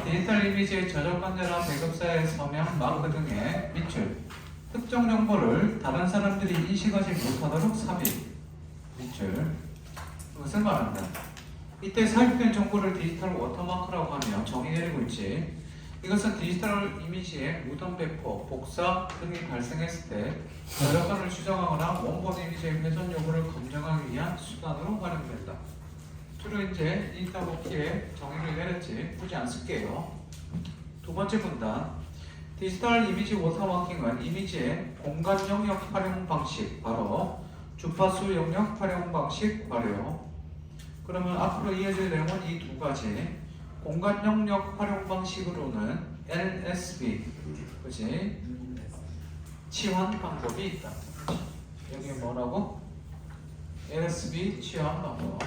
디지털 이미지의 저작 관계나 배급사의 서명, 마크 등의 밑줄 특정 정보를 다른 사람들이 인식하지 못하도록 삽입 밑줄 이것을 말한다. 이때 삽입된 정보를 디지털 워터마크라고 하며 정의 내리고 있지. 이것은 디지털 이미지의 무단 배포, 복사 등이 발생했을 때 저작권을 추정하거나 원본 이미지의 훼손 여부를 검증하기 위한 수단으로 활용된다. 주로 이제 인터뷰키에 정의를 내렸지. 굳이 안 쓸게요. 두 번째 문단. 디지털 이미지 워터마킹은 이미지의 공간 영역 활용 방식, 바로 주파수 영역 활용 방식 활용. 그러면 앞으로 이어질 내용은 이 두 가지. 공간 영역 활용 방식으로는 LSB, 그치? 치환 방법이 있다. 여기 뭐라고? LSB 치환 방법.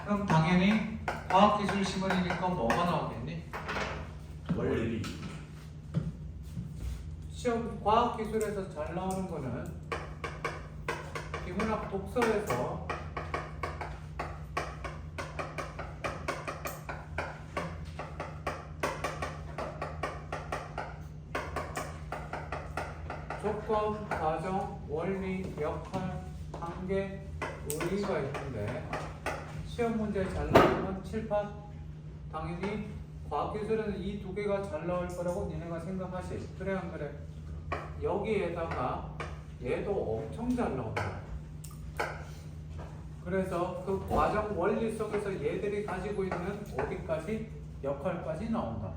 그럼 당연히 과학기술 시문이니까 뭐가 나오겠니? 원리. 시험 과학기술에서 잘 나오는 거는 비문학 독서에서 조건, 과정, 원리, 역할, 한계, 의의가 있는데 시험 문제 잘 나오면 칠판 당연히 과학기술에는 이 두 개가 잘 나올 거라고 니네가 생각하시. 그래 안 그래? 여기에다가 얘도 엄청 잘 나온다. 그래서 그 과정 원리 속에서 얘들이 가지고 있는 어디까지? 역할까지 나온다.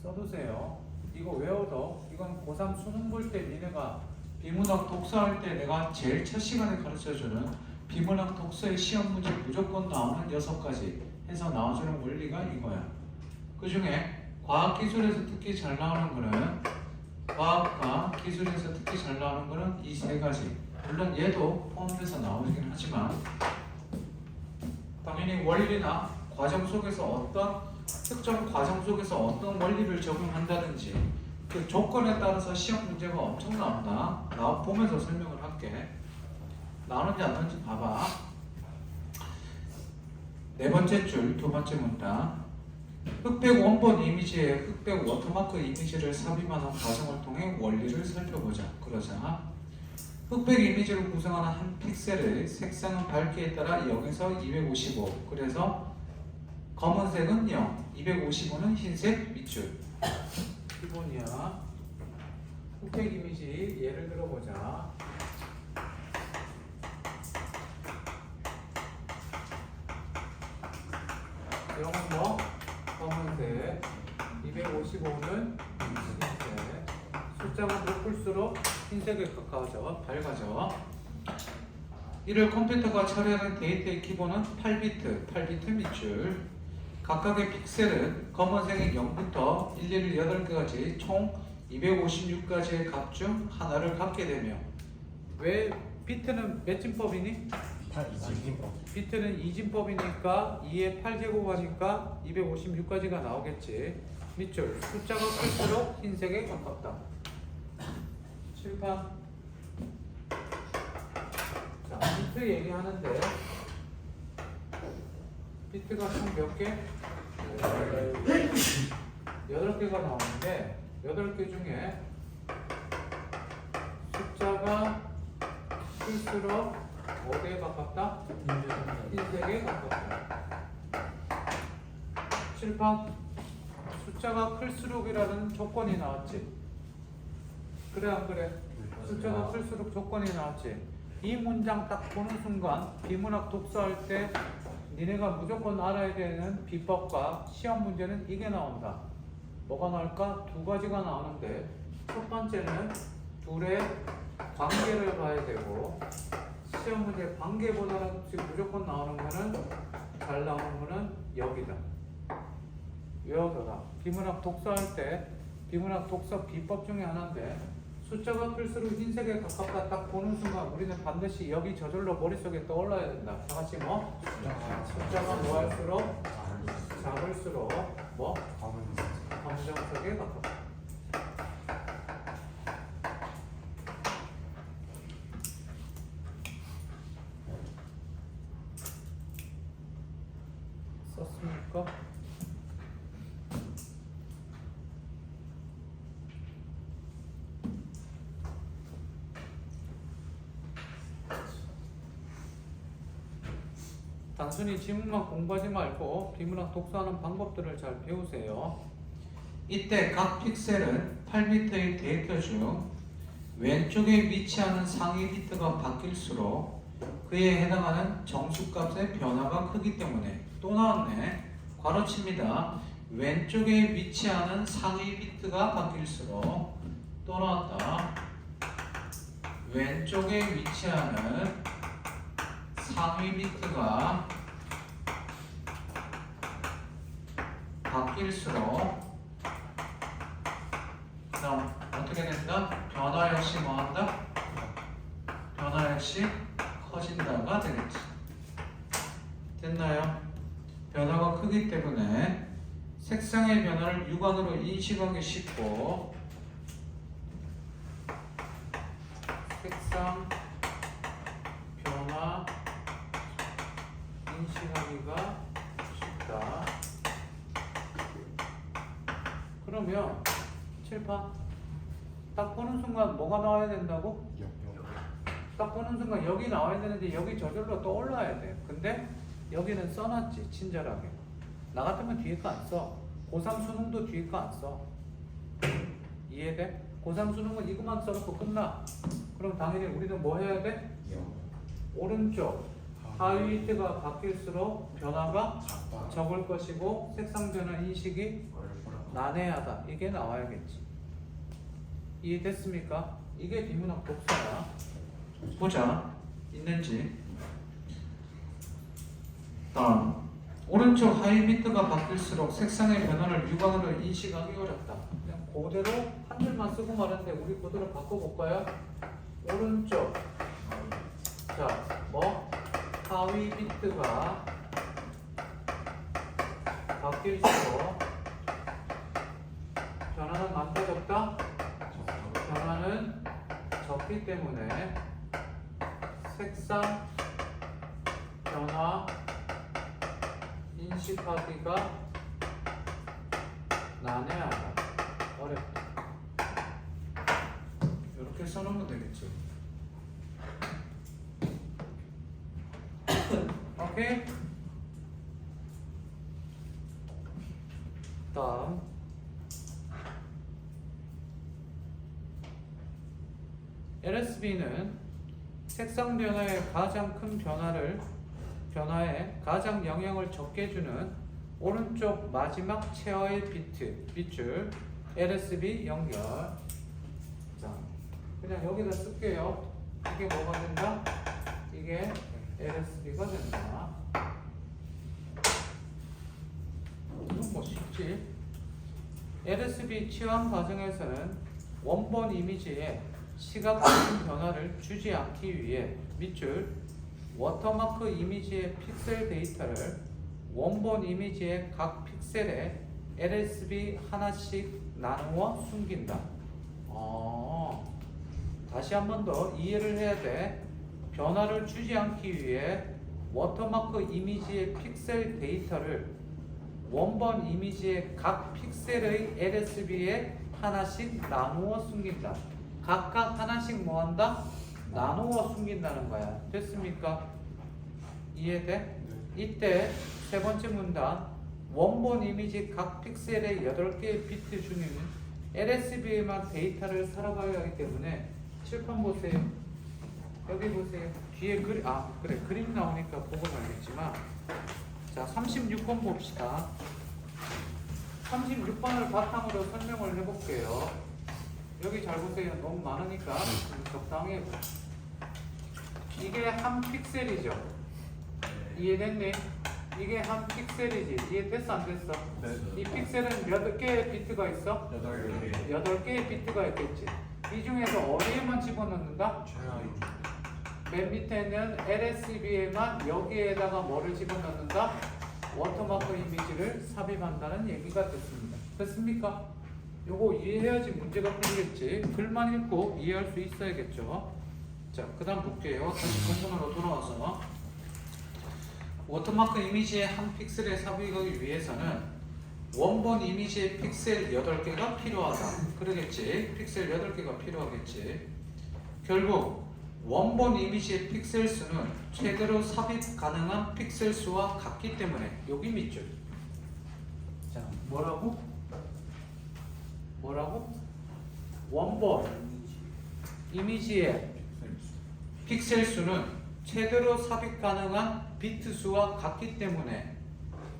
써두세요. 이거 외워둬. 이건 고3 수능 볼 때 니네가 비문학 독서할 때 내가 제일 첫 시간에 가르쳐주는 비문학 독서의 시험 문제 무조건 나오는 6가지 해서 나와주는 원리가 이거야. 그 중에 과학기술에서 특히 잘 나오는 거는 과학과 기술에서 특히 잘 나오는 거는 이 3가지. 물론 얘도 포함돼서 나오긴 하지만 당연히 원리나 과정 속에서 어떤 특정 과정 속에서 어떤 원리를 적용한다든지 그 조건에 따라서 시험 문제가 엄청 나온다. 나 보면서 설명을 할게. 나오는지 안 나오는지 봐봐. 네 번째 줄, 두 번째 문단. 흑백 원본 이미지에 흑백 워터마크 이미지를 삽입하는 과정을 통해 원리를 살펴보자. 그러자 흑백 이미지를 구성하는 한 픽셀의 색상은 밝기에 따라 0에서 255. 그래서 검은색은 0, 255는 흰색 밑줄. 기본이야. 흑백 이미지 예를 들어보자. 영은 뭐? 검은색. 255는 흰색. 숫자가 높을수록 흰색에 가까워져, 밝아져. 이를 컴퓨터가 처리하는 데이터의 기본은 8비트 밑줄. 각각의 픽셀은 검은색인 0부터 118개까지 총 256가지의 값 중 하나를 갖게 되며, 왜 비트는 몇 진법이니? 비트는 2진법이니까 2에 8제곱 하니까 256까지가 나오겠지. 밑줄 숫자가 클수록 흰색에 가깝다. 칠판. 자, 비트 얘기하는데 비트가 총 몇 개? 8개가 나오는데 8개 중에 숫자가 클수록 어디에 가깝다? 흰색에 가깝다. 칠판. 숫자가 클수록이라는 조건이 나왔지. 그래 안 그래? 숫자가 클수록 조건이 나왔지. 이 문장 딱 보는 순간 비문학 독서할 때 니네가 무조건 알아야 되는 비법과 시험 문제는 이게 나온다. 뭐가 나올까? 두 가지가 나오는데, 첫 번째는 둘의 관계를 봐야 되고, 시험 문제 관계보다는 무조건 나오는 거는, 잘 나오는 거는 여기다. 외워둬라. 비문학 독서할 때 비문학 독서 비법 중에 하나인데, 숫자가 클수록 흰색에 가깝다 딱 보는 순간 우리는 반드시 여기 저절로 머릿속에 떠올라야 된다. 다 같이 뭐? 숫자가 뭐 할수록 작을수록 뭐? 검정색에 가깝다. 썼습니까? 단순히 지문만 공부하지 말고 비문학 독서하는 방법들을 잘 배우세요. 이때 각 픽셀은 8비트의 데이터 중 왼쪽에 위치하는 상위 비트가 바뀔수록 그에 해당하는 정수값의 변화가 크기 때문에, 또 나왔네, 괄호칩니다. 왼쪽에 위치하는 상위 비트가 바뀔수록, 또 나왔다, 왼쪽에 위치하는 상위 비트가 바뀔수록, 그다음 어떻게 된다? 변화 역시 뭐한다? 변화 역시 커진다가 되겠지. 됐나요? 변화가 크기 때문에 색상의 변화를 육안으로 인식하기 쉽고, 색상 변화 인식하기가 쉽다. 그러면 칠판 딱 보는 순간 뭐가 나와야 된다고? 딱 보는 순간 여기 나와야 되는데 여기 저절로 떠올라야 돼. 근데 여기는 써놨지, 친절하게. 나 같으면 뒤에 거 안 써. 고3 수능도 뒤에 거 안 써. 이해돼? 고3 수능은 이것만 써놓고 끝나. 그럼 당연히 우리는 뭐 해야 돼? 오른쪽 하위 비트가 바뀔수록 변화가 적을 것이고 색상 변화 인식이 난해하다. 이게 나와야겠지. 이해됐습니까? 이게 비문학 독서야. 보자. 있는지. 다음. 오른쪽 하위 비트가 바뀔수록 색상의 변화를 육안으로 인식하기 어렵다. 그냥 그대로 한 줄만 쓰고 말았는데 우리 그대로 바꿔볼까요? 오른쪽. 자, 뭐? 하위 비트가 바뀔수록 변화는 많다 적다? 변화는 적기 때문에 색상 변화 인식하기가 난해하다, 어렵다. 이렇게 써놓으면 되겠죠. 오케이? 다음 LSB는 색상 변화의 가장 큰 변화에 가장 영향을 적게 주는 오른쪽 마지막 체어의 빛줄 LSB 연결. 자, 그냥 여기다 쓸게요. 이게 뭐가 된다? 이게 LSB가 된다. 이건 뭐 쉽지? LSB 치환 과정에서는 원본 이미지에 시각적인 변화를 주지 않기 위해 밑줄 워터마크 이미지의 픽셀 데이터를 원본 이미지의 각 픽셀에 LSB 하나씩 나누어 숨긴다. 다시 한 번 더 이해를 해야 돼. 변화를 주지 않기 위해 워터마크 이미지의 픽셀 데이터를 원본 이미지의 각 픽셀의 LSB에 하나씩 나누어 숨긴다. 각각 하나씩 뭐한다? 나누어 숨긴다는 거야. 됐습니까? 이해돼? 이때 세 번째 문단 원본 이미지 각 픽셀의 8개의 비트 중에 LSB에만 데이터를 살아가야 하기 때문에 칠판 보세요. 여기 보세요. 뒤에 그림 나오니까 보고 말겠지만 자 36번 봅시다. 36번을 바탕으로 설명을 해볼게요. 여기 잘 보세요. 너무 많으니까 적당히 해봐. 이게 한 픽셀이죠. 이해됐니? 이게 한 픽셀이지. 이해됐어 안 됐어? 네. 이 픽셀은 몇 개의 비트가 있어? 8개. 8개의 비트가 있겠지. 이 중에서 어디에만 집어넣는다? 맨 밑에는 LSB에만 여기에다가 뭐를 집어넣는다? 워터마크 이미지를 삽입한다는 얘기가 됐습니다. 됐습니까? 요거 이해해야지 문제가 풀리겠지. 글만 읽고 이해할 수 있어야겠죠. 자, 그 다음 볼게요. 다시 본문으로 돌아와서 워터마크 이미지의 한 픽셀에 삽입하기 위해서는 원본 이미지의 픽셀 8개가 필요하다. 그러겠지. 픽셀 8개가 필요하겠지. 결국 원본 이미지의 픽셀 수는 최대로 삽입 가능한 픽셀 수와 같기 때문에 여기 밑줄. 자, 뭐라고? 원본 이미지의 픽셀 수는 최대로 삽입 가능한 비트 수와 같기 때문에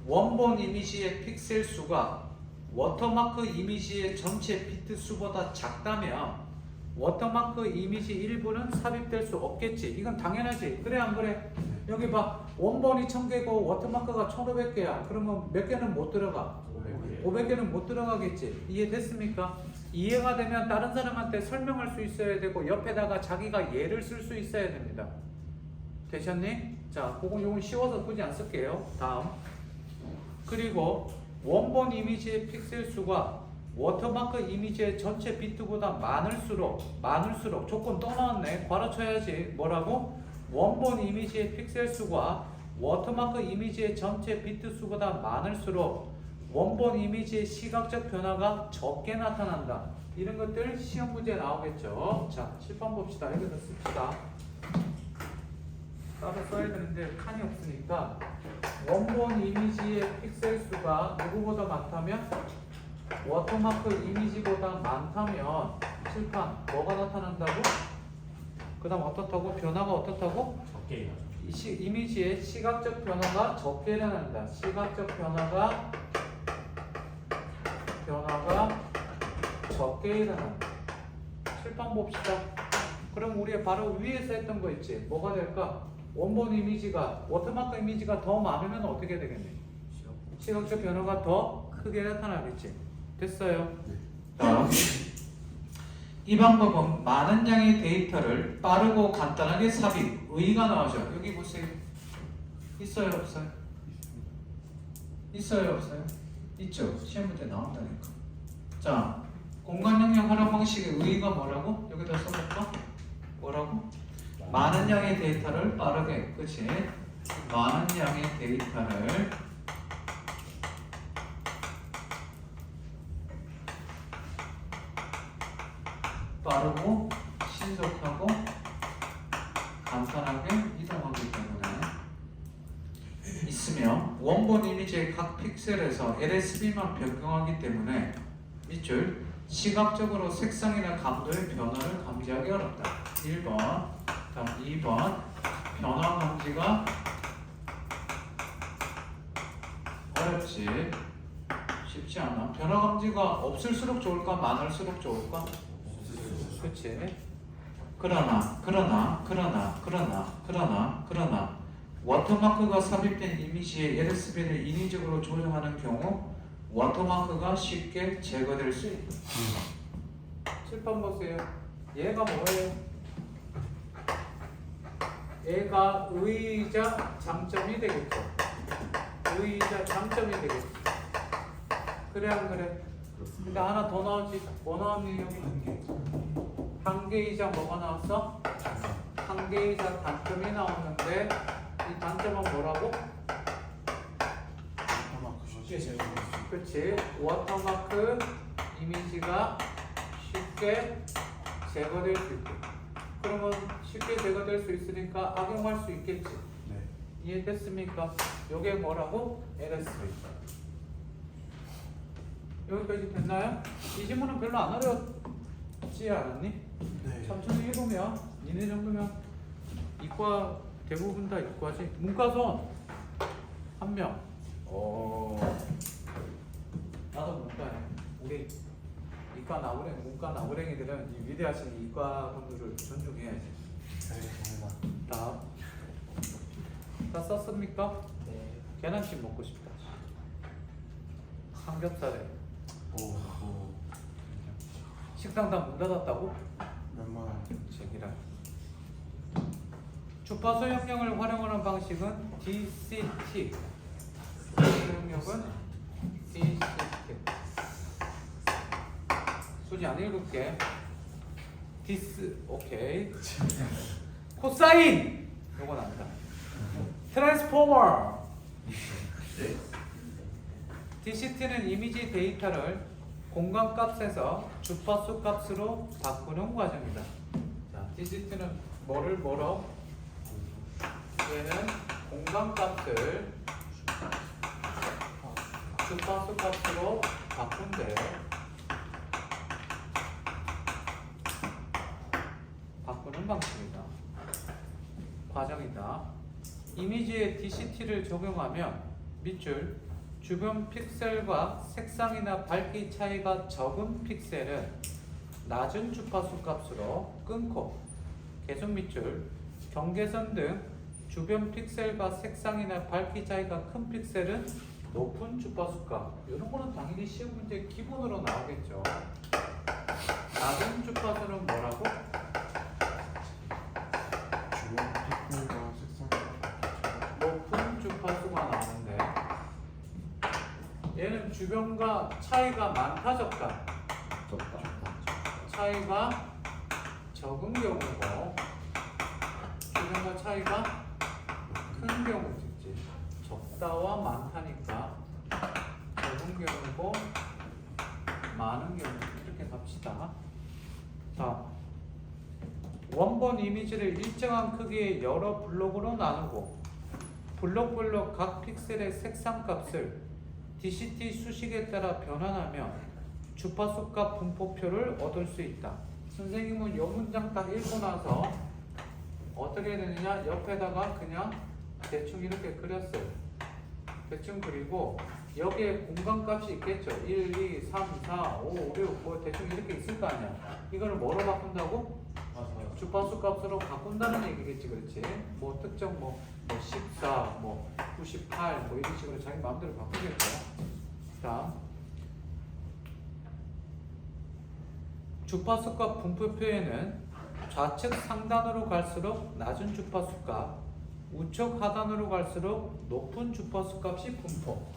원본 이미지의 픽셀 수가 워터마크 이미지의 전체 비트 수보다 작다면 워터마크 이미지 일부는 삽입될 수 없겠지. 이건 당연하지. 그래 안 그래? 여기 봐. 원본이 1000개고 워터마크가 1500개야. 그러면 몇 개는 못 들어가? 500개는 못 들어가겠지. 이해됐습니까? 이해가 되면 다른 사람한테 설명할 수 있어야 되고 옆에다가 자기가 예를 쓸 수 있어야 됩니다. 되셨니? 자, 요건 쉬워서 굳이 안 쓸게요. 다음. 그리고 원본 이미지의 픽셀 수가 워터마크 이미지의 전체 비트보다 많을수록 조건 또 나왔네. 괄호 쳐야지. 뭐라고? 원본 이미지의 픽셀 수가 워터마크 이미지의 전체 비트 수보다 많을수록 원본 이미지의 시각적 변화가 적게 나타난다. 이런 것들 시험 문제에 나오겠죠. 자, 칠판 봅시다. 여기서 씁시다. 따로 써야 되는데 칸이 없으니까 원본 이미지의 픽셀 수가 누구보다 많다면 워터마크 이미지보다 많다면 칠판 뭐가 나타난다고? 그 다음 어떻다고? 변화가 어떻다고? 적게. 이미지의 시각적 변화가 적게 일어난다. 시각적 변화가 적게 일어난다. 칠판 봅시다. 그럼 우리 바로 위에서 했던 거 있지? 뭐가 될까? 원본 이미지가 워터마크 이미지가 더 많으면 어떻게 되겠니? 시각적 변화가 더 크게 나타나겠지. 됐어요? 다음. 이 방법은 많은 양의 데이터를 빠르고 간단하게 삽입, 의의가 나오죠. 여기 보세요. 있어요, 없어요? 있어요, 없어요? 있죠. 시험 문제 나온다니까. 자, 공간 영역 활용 방식의 의의가 뭐라고? 여기다 써볼까? 뭐라고? 많은 양의 데이터를 빠르게, 그치? 많은 양의 데이터를 빠르고 신속하고 간단하게 이동하기 때문에 원본 이미지의 각 픽셀에서 LSB만 변경하기 때문에 밑줄 시각적으로 색상이나 감도의 변화를 감지하기 어렵다. 1번, 다음 2번 변화 감지가 어렵지. 쉽지 않아. 변화 감지가 없을수록 좋을까 많을수록 좋을까? 그치? 그러나 워터마크가 삽입된 이미지의 LSB를 인위적으로 조정하는 경우 워터마크가 쉽게 제거될 수 있다. 7번 보세요. 얘가 뭐예요? 얘가 의의자 장점이 되겠죠. 의의자 장점이 되겠죠. 그래 안 그래? 근데 하나 더 나오지. 뭐 나왔니 여기? 한계이자 뭐가 나왔어? 한계이자 단점이 나오는데 이 단점은 뭐라고? 쉽게 제거. 그치? 워터마크 이미지가 쉽게 제거될 수 있고, 그러면 쉽게 제거될 수 있으니까 악용할 수 있겠지. 네. 이해됐습니까? 요게 뭐라고? LSB. 여기까지 됐나요? 이 지문은 별로 안 어렵지 않았니? 네. 천천히 해보면 니네 정도면 이과 대부분 다 이과지. 문과선 한 명. 나도 문과야. 우리 이과 나부랭, 문과 나부랭이들은 이 위대하신 이과 분들을 존중해야지. 알겠습니다. 다음. 다 썼습니까? 네. 계란찜 먹고 싶다. 삼겹살에. 오. 식당 다 문 닫았다고? 몇만 원. 제기라. 주파수 영역을 활용하는 방식은 DCT. 주파수 영역은 DCT. 수지 안 읽을게. 디스 오케이. 코사인 요건 안다. 트랜스포머. DCT는 이미지 데이터를 공간값에서 주파수 값으로 바꾸는 과정이다. 자, DCT는 뭐로? 얘는 공간값을 주파수 값으로 바꾼대. 바꾸는 방식이다. 과정이다. 이미지에 DCT를 적용하면 밑줄 주변 픽셀과 색상이나 밝기 차이가 적은 픽셀은 낮은 주파수 값으로 끊고, 계속 밑줄 경계선 등 주변 픽셀과 색상이나 밝기 차이가 큰 픽셀은 높은 주파수 값. 이런 거는 당연히 시험 문제 기본으로 나오겠죠. 낮은 주파수는 뭐라고? 주변 픽셀과 색상. 높은 주파수가 나오는데 얘는 주변과 차이가 많다 적다? 차이가 적은 경우고 주변과 차이가 큰 경우겠지. 적다와 많다니까 적은 경우고 많은 경우. 이렇게 갑시다. 자, 원본 이미지를 일정한 크기의 여러 블록으로 나누고 블록별로 각 픽셀의 색상 값을 DCT 수식에 따라 변환하며 주파수값 분포표를 얻을 수 있다. 선생님은 이 문장 딱 읽고 나서 어떻게 되느냐, 옆에다가 그냥 대충 이렇게 그렸어요. 대충 그리고 여기에 공간값이 있겠죠. 1, 2, 3, 4, 5, 6 뭐 대충 이렇게 있을 거 아니야. 이거를 뭐로 바꾼다고? 주파수 값으로 바꾼다는 얘기겠지. 그렇지? 뭐 특정 뭐 14, 뭐 98, 뭐 이런 식으로 자기 마음대로 바꾸겠죠. 다음, 주파수값 분포표에는 좌측 상단으로 갈수록 낮은 주파수값, 우측 하단으로 갈수록 높은 주파수값이 분포.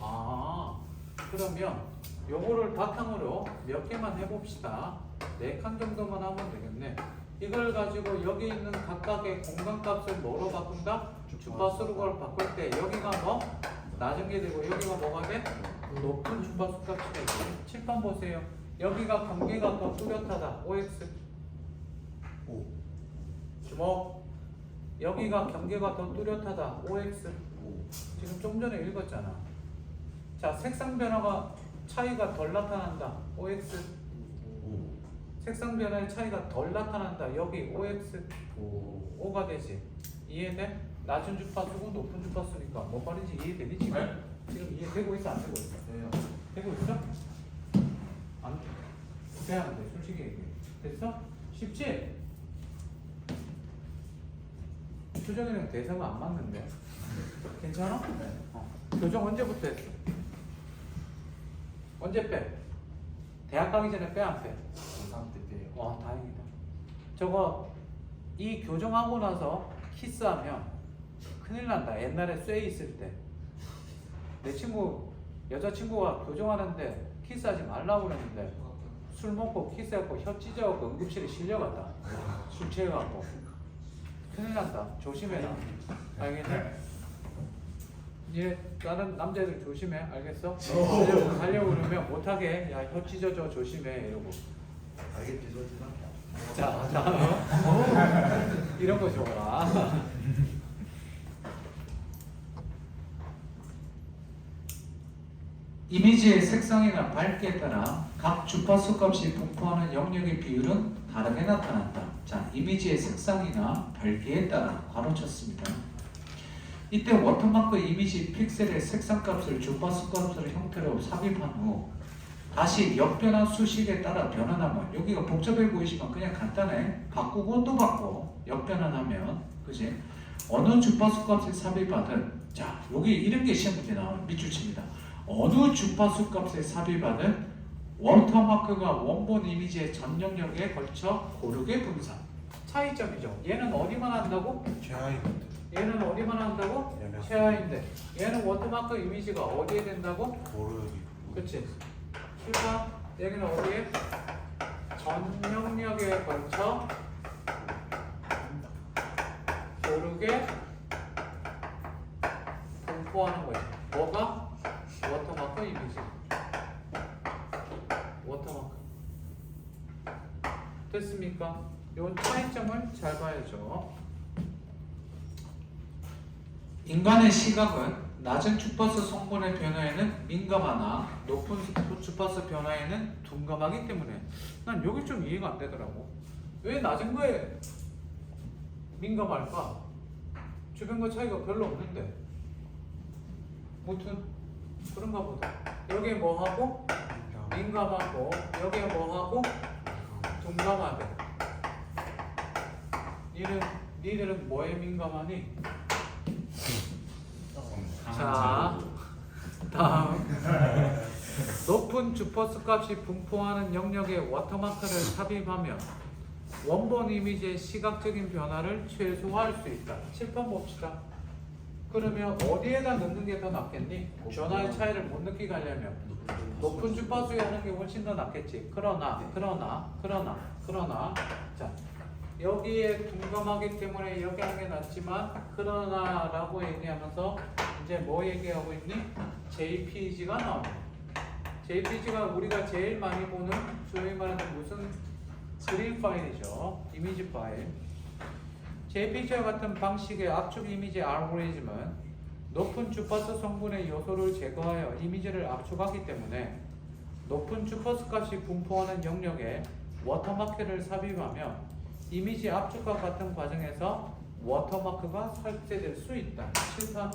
그러면 요거를 바탕으로 몇 개만 해봅시다. 4칸 정도만 하면 되겠네. 이걸 가지고 여기 있는 각각의 공간값을 뭐로 바꾼다? 주파수로 걸 바꿀 때 여기가 뭐? 낮은 게 되고 여기가 뭐가 돼? 높은 주파수 값이 되고. 칠판 보세요. 여기가 경계가 더 뚜렷하다. OX. 오. 주목. 여기가 경계가 더 뚜렷하다. OX. 지금 좀 전에 읽었잖아. 자, 색상 변화가 차이가 덜 나타난다. OX. 색상 변화의 차이가 덜 나타난다. 여기 OX 5가 되지. 이해돼? 낮은 주파수고 높은 주파수니까 뭐 말인지 이해되니 지금? 네. 지금 이해되고 있어 안 되고 있어? 되고 있어? 안 돼. 돼야 안 돼. 솔직히 얘기해. 됐어? 쉽지? 표정이랑 대사가 안 맞는데. 괜찮아? 교정 언제부터 했어? 언제 빼? 대학 가기 전에 빼 안 빼? 고3 때 때요. 다행이다. 저거 이 교정하고 나서 키스하면 큰일 난다. 옛날에 쇠 있을 때 내 친구 여자친구가 교정하는데 키스하지 말라고 그랬는데 술 먹고 키스해갖고 혀 찢어갖고 응급실에 실려갔다. 술 취해갖고 큰일 난다. 조심해라. 알겠니? 얘 다른 남자애들 조심해. 알겠어? 하려고 그러면 못하게 야 혀 찢어져 조심해 이러고. 알겠지 소진아? 자, 다음. 이런 거 좋아. 이미지의 색상이나 밝기에 따라 각 주파수 값이 분포하는 영역의 비율은 다르게 나타난다. 자, 이미지의 색상이나 밝기에 따라 가로쳤습니다. 이때 워터마크 이미지 픽셀의 색상 값을 주파수 값을 형태로 삽입한 후 다시 역변화 수식에 따라 변환하면 여기가 복잡해 보이지만 그냥 간단해. 바꾸고 또 바꿔. 역변환하면 그지? 어느 주파수 값을 삽입하든 자 여기 이런 게 시험 문제 나오는 밑줄칩니다. 어느 주파수 값에 삽입하든 워터마크가 원본 이미지의 전 영역에 걸쳐 고르게 분산. 차이점이죠. 얘는 어디만 한다고? 최하위. 얘는 어디만 한다고? 얘는 최하인데 얘는 워터마크 이미지가 어디에 된다고? 고르기. 그치? 실파 여기는 어디에? 전 영역에 걸쳐 고르게 분포하는 거야. 뭐가? 워터마크 이미지. 워터마크. 됐습니까? 요 차이점을 잘 봐야죠. 인간의 시각은 낮은 주파수 성분의 변화에는 민감하나 높은 주파수 변화에는 둔감하기 때문에 난 여기 좀 이해가 안 되더라고. 왜 낮은 거에 민감할까? 주변과 차이가 별로 없는데. 무튼 그런가 보다. 여기에 뭐하고? 민감하고 여기에 뭐하고? 둔감하대. 니들은 뭐에 민감하니? 자, 다음. 높은 주파수 값이 분포하는 영역에 워터마크를 삽입하면 원본 이미지의 시각적인 변화를 최소화할 수 있다. 칠판 봅시다. 그러면 어디에다 넣는 게 더 낫겠니? 변화의 차이를 못 느끼게 하려면 높은 주파수에 하는 게 훨씬 더 낫겠지. 그러나 자 여기에 둔감하기 때문에 여기 하는 게 낫지만 그러나 라고 얘기하면서 이제 뭐 얘기하고 있니? JPG가 나옵니다. JPG가 우리가 제일 많이 보는 소위 말하는 무슨 그림 파일이죠. 이미지 파일. JPG와 같은 방식의 압축 이미지 알고리즘은 높은 주파수 성분의 요소를 제거하여 이미지를 압축하기 때문에 높은 주파수 값이 분포하는 영역에 워터마크를 삽입하며 이미지 압축과 같은 과정에서 워터마크가 삭제될 수 있다. 7판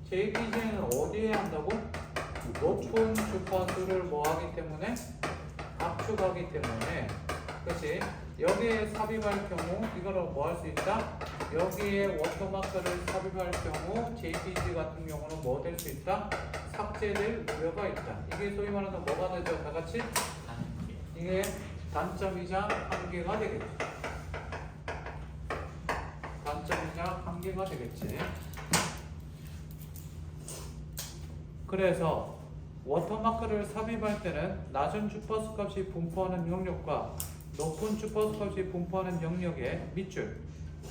JPG는 어디에 한다고? 높은 주파수를 뭐하기 때문에? 압축하기 때문에 그치? 여기에 삽입할 경우 이거를 뭐 할 수 있다? 여기에 워터마크를 삽입할 경우 JPG 같은 경우는 뭐 될 수 있다? 삭제될 우려가 있다. 이게 소위 말하는 뭐가 되죠? 다 같이? 이게 단점이자 한계가 되겠지. 단점이자 한계가 되겠지. 그래서 워터마크를 삽입할 때는 낮은 주파수 값이 분포하는 영역과 높은 주파수 값이 분포하는 영역의 밑줄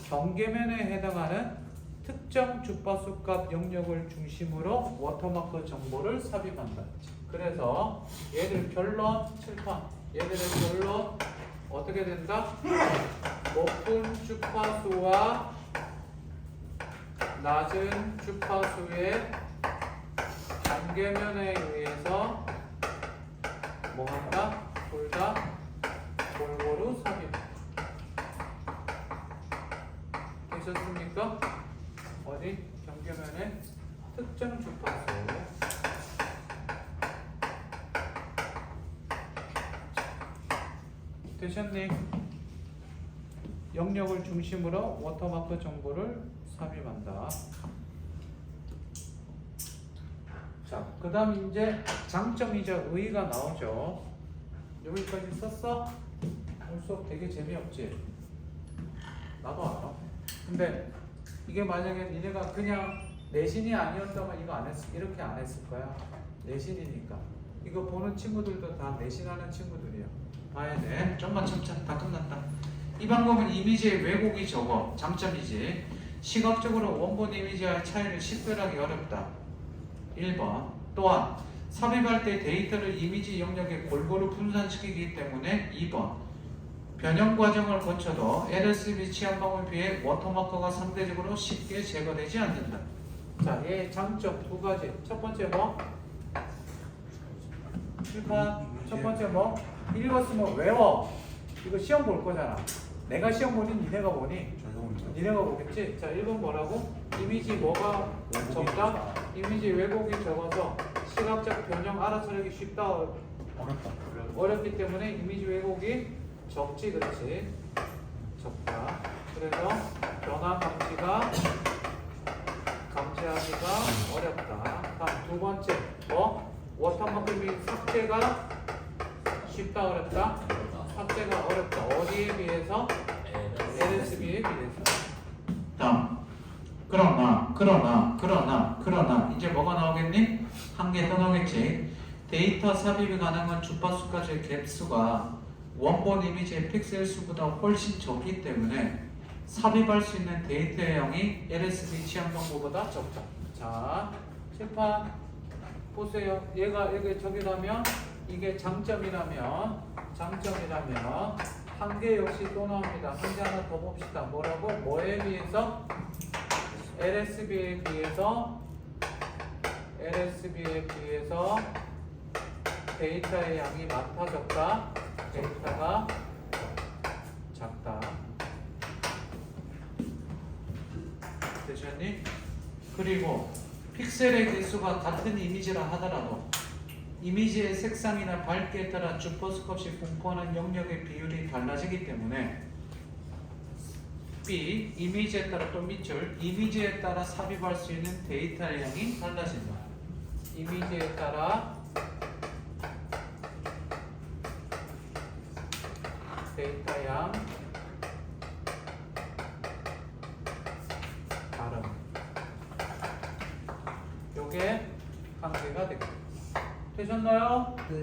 경계면에 해당하는 특정 주파수 값 영역을 중심으로 워터마크 정보를 삽입한다. 그래서 얘들 결론 7판 얘들의 결론 어떻게 된다? 높은 주파수와 낮은 주파수의 단계면에 의해서 뭐한다? 둘 다 골고루 삽입. 되셨습니까? 어디? 경계면의 특정 주파수. 되셨니? 영역을 중심으로 워터마크 정보를 삽입한다. 자, 그 다음 이제 장점이자 의의가 나오죠. 여기까지 썼어? 오늘 수업 되게 재미없지? 나도 알아. 근데 이게 만약에 니네가 그냥 내신이 아니었다면 이거 안 했을, 이렇게 안 했을 거야. 내신이니까. 이거 보는 친구들도 다 내신하는 친구들이야. 봐야 돼. 좀만 참자. 다 끝났다. 이 방법은 이미지의 왜곡이 적어. 장점이지. 시각적으로 원본 이미지와의 차이를 식별하기 어렵다. 1번. 또한 삽입할 때 데이터를 이미지 영역에 골고루 분산시키기 때문에 2번. 변형 과정을 거쳐도 LSB 취한 방법에 비해 워터마커가 상대적으로 쉽게 제거되지 않는다. 자, 얘 장점 두 가지. 첫 번째 뭐? 일단 첫 번째 뭐? 읽었으면 외워. 이거 시험 볼 거잖아. 내가 시험 보니 니네가 보니? 니네가 보겠지? 자, 1번 뭐라고? 이미지 뭐가 적다? 이미지 왜곡이 적어서 시각적 변형 알아차리기 쉽다. 어렵다. 어렵기 때문에 이미지 왜곡이 적지. 그렇지? 적다. 그래서 변화 감지하기가 어렵다. 다음 두 번째 뭐? 워터마크 및 삭제가 쉽다 어렵다? 삭제가 어렵다. 어디에 비해서? LSB에 비해서. 다음. 그러나 이제 뭐가 나오겠니? 한 개 더 나오겠지. 데이터 삽입이 가능한 주파수까지의 갭수가 원본 이미지의 픽셀 수보다 훨씬 적기 때문에 삽입할 수 있는 데이터의 양이 LSB 취한 방법보다 적다. 자, 칠판 보세요. 얘가 여기 저기라면 이게 장점이라면 한 개 역시 또 나옵니다. 한 개 하나 더 봅시다. 뭐라고? 뭐에 비해서? LSB에 비해서 데이터의 양이 많다 적다? 데이터가 작다. 되셨니? 그리고 픽셀의 개수가 같은 이미지라 하더라도 이미지의 색상이나 밝기에 따라 주파수 값이 분포하는 영역의 비율이 달라지기 때문에 B. 이미지에 따라 또 밑줄 이미지에 따라 삽입할 수 있는 데이터의 양이 달라진다. 이미지에 따라 데이터 양 다름. 요게 관계가 되겠다. 되셨나요? 네.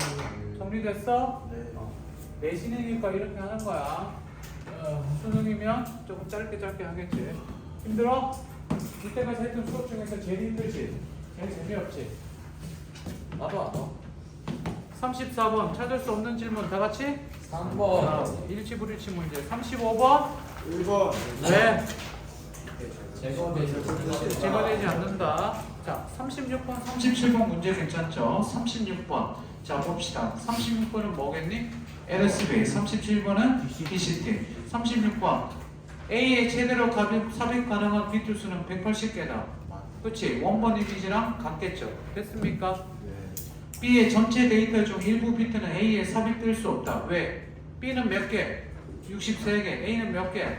정리됐어? 네. 내신이니까 이렇게 하는 거야. 수능이면 조금 짧게 하겠지. 힘들어? 이때까지 했던 수업 중에서 제일 힘들지? 제일 재미없지? 나도 알아. 34번 찾을 수 없는 질문 다 같이? 3번. 일치불일치 문제. 35번? 1번. 네. 제거되지 제거되지 않는다. 자, 36번, 37번 문제 괜찮죠? 36번. 자, 봅시다. 36번은 뭐겠니? LSB. 37번은 BCT. 36번. A의 최대로 삽입 가능한 비트 수는 180개다. 그치? 원본 이미지랑 같겠죠? 됐습니까? 네. B의 전체 데이터 중 일부 비트는 A에 삽입될 수 없다. 왜? B는 몇 개? 63개. A는 몇 개?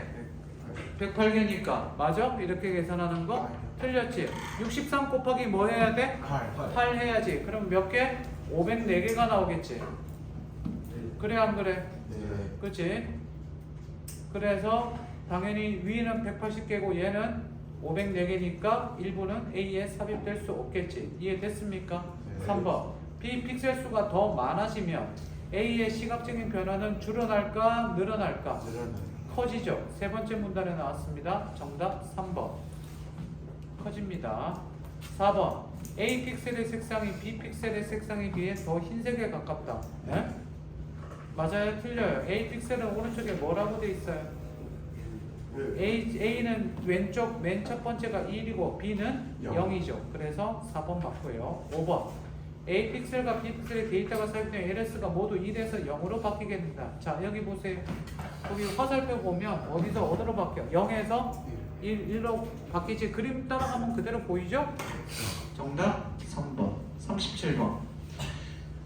108개니까. 맞아? 이렇게 계산하는 거? 틀렸지? 63 곱하기 뭐 해야 돼? 8 해야지. 그럼 몇 개? 504개가 나오겠지. 그래 안 그래? 네. 그치? 그래서 당연히 위는 180개고 얘는 504개니까 일부는 A에 삽입될 수 없겠지. 이해됐습니까? 네. 3번. B 픽셀 수가 더 많아지면 A의 시각적인 변화는 줄어날까 늘어날까? 늘어나요. 커지죠. 세 번째 문단에 나왔습니다. 정답 3번. 커집니다. 4번. A 픽셀의 색상이 B 픽셀의 색상에 비해 더 흰색에 가깝다. 네? 맞아요? 틀려요. A 픽셀은 오른쪽에 뭐라고 돼 있어요? A는 왼쪽 맨 첫 번째가 1이고 B는 영. 0이죠. 그래서 4번 맞고요. 5번 A 픽셀과 B 픽셀의 데이터가 삽입된 LS가 모두 1에서 0으로 바뀌게 됩니다. 자 여기 보세요. 거기 화살표 보면 어디로 바뀌어? 0에서 1로 바뀌지. 그림 따라가면 그대로 보이죠? 정답 3번. 37번.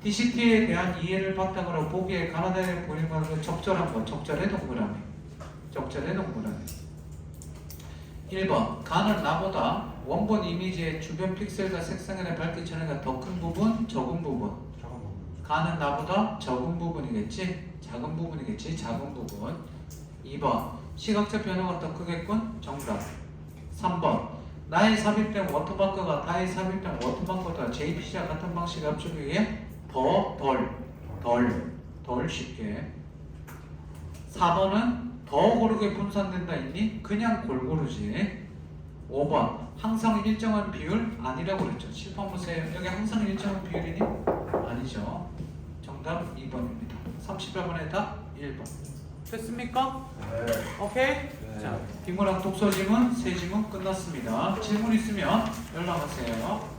DCT에 대한 이해를 바탕으로 보기에 가나다에 보이는 것은 적절한 것. 적절해 동그라미. 적절해 동그라미. 1번. 가는 나보다 원본 이미지의 주변 픽셀과 색상의 밝기 차이가 더 큰 부분, 적은 부분. 작은 거. 가는 나보다 적은 부분이겠지? 작은 부분이겠지? 작은 부분. 2번. 시각적 변화가 더 크겠군? 정답. 3번. 나의 삽입된 워터마크가 나의 삽입된 워터마크보다 JPG와 같은 방식의 압축에 의해 덜 쉽게. 4번은 더 고르게 분산된다 있니? 그냥 골고루지. 5번. 항상 일정한 비율 아니라고 그랬죠. 칠판 보세요. 여기 항상 일정한 비율이니? 아니죠. 정답 2번입니다. 38번의 답 1번. 됐습니까? 네. 오케이? 네. 자, 비문학 독서 지문, 세 지문 끝났습니다. 질문 있으면 연락하세요.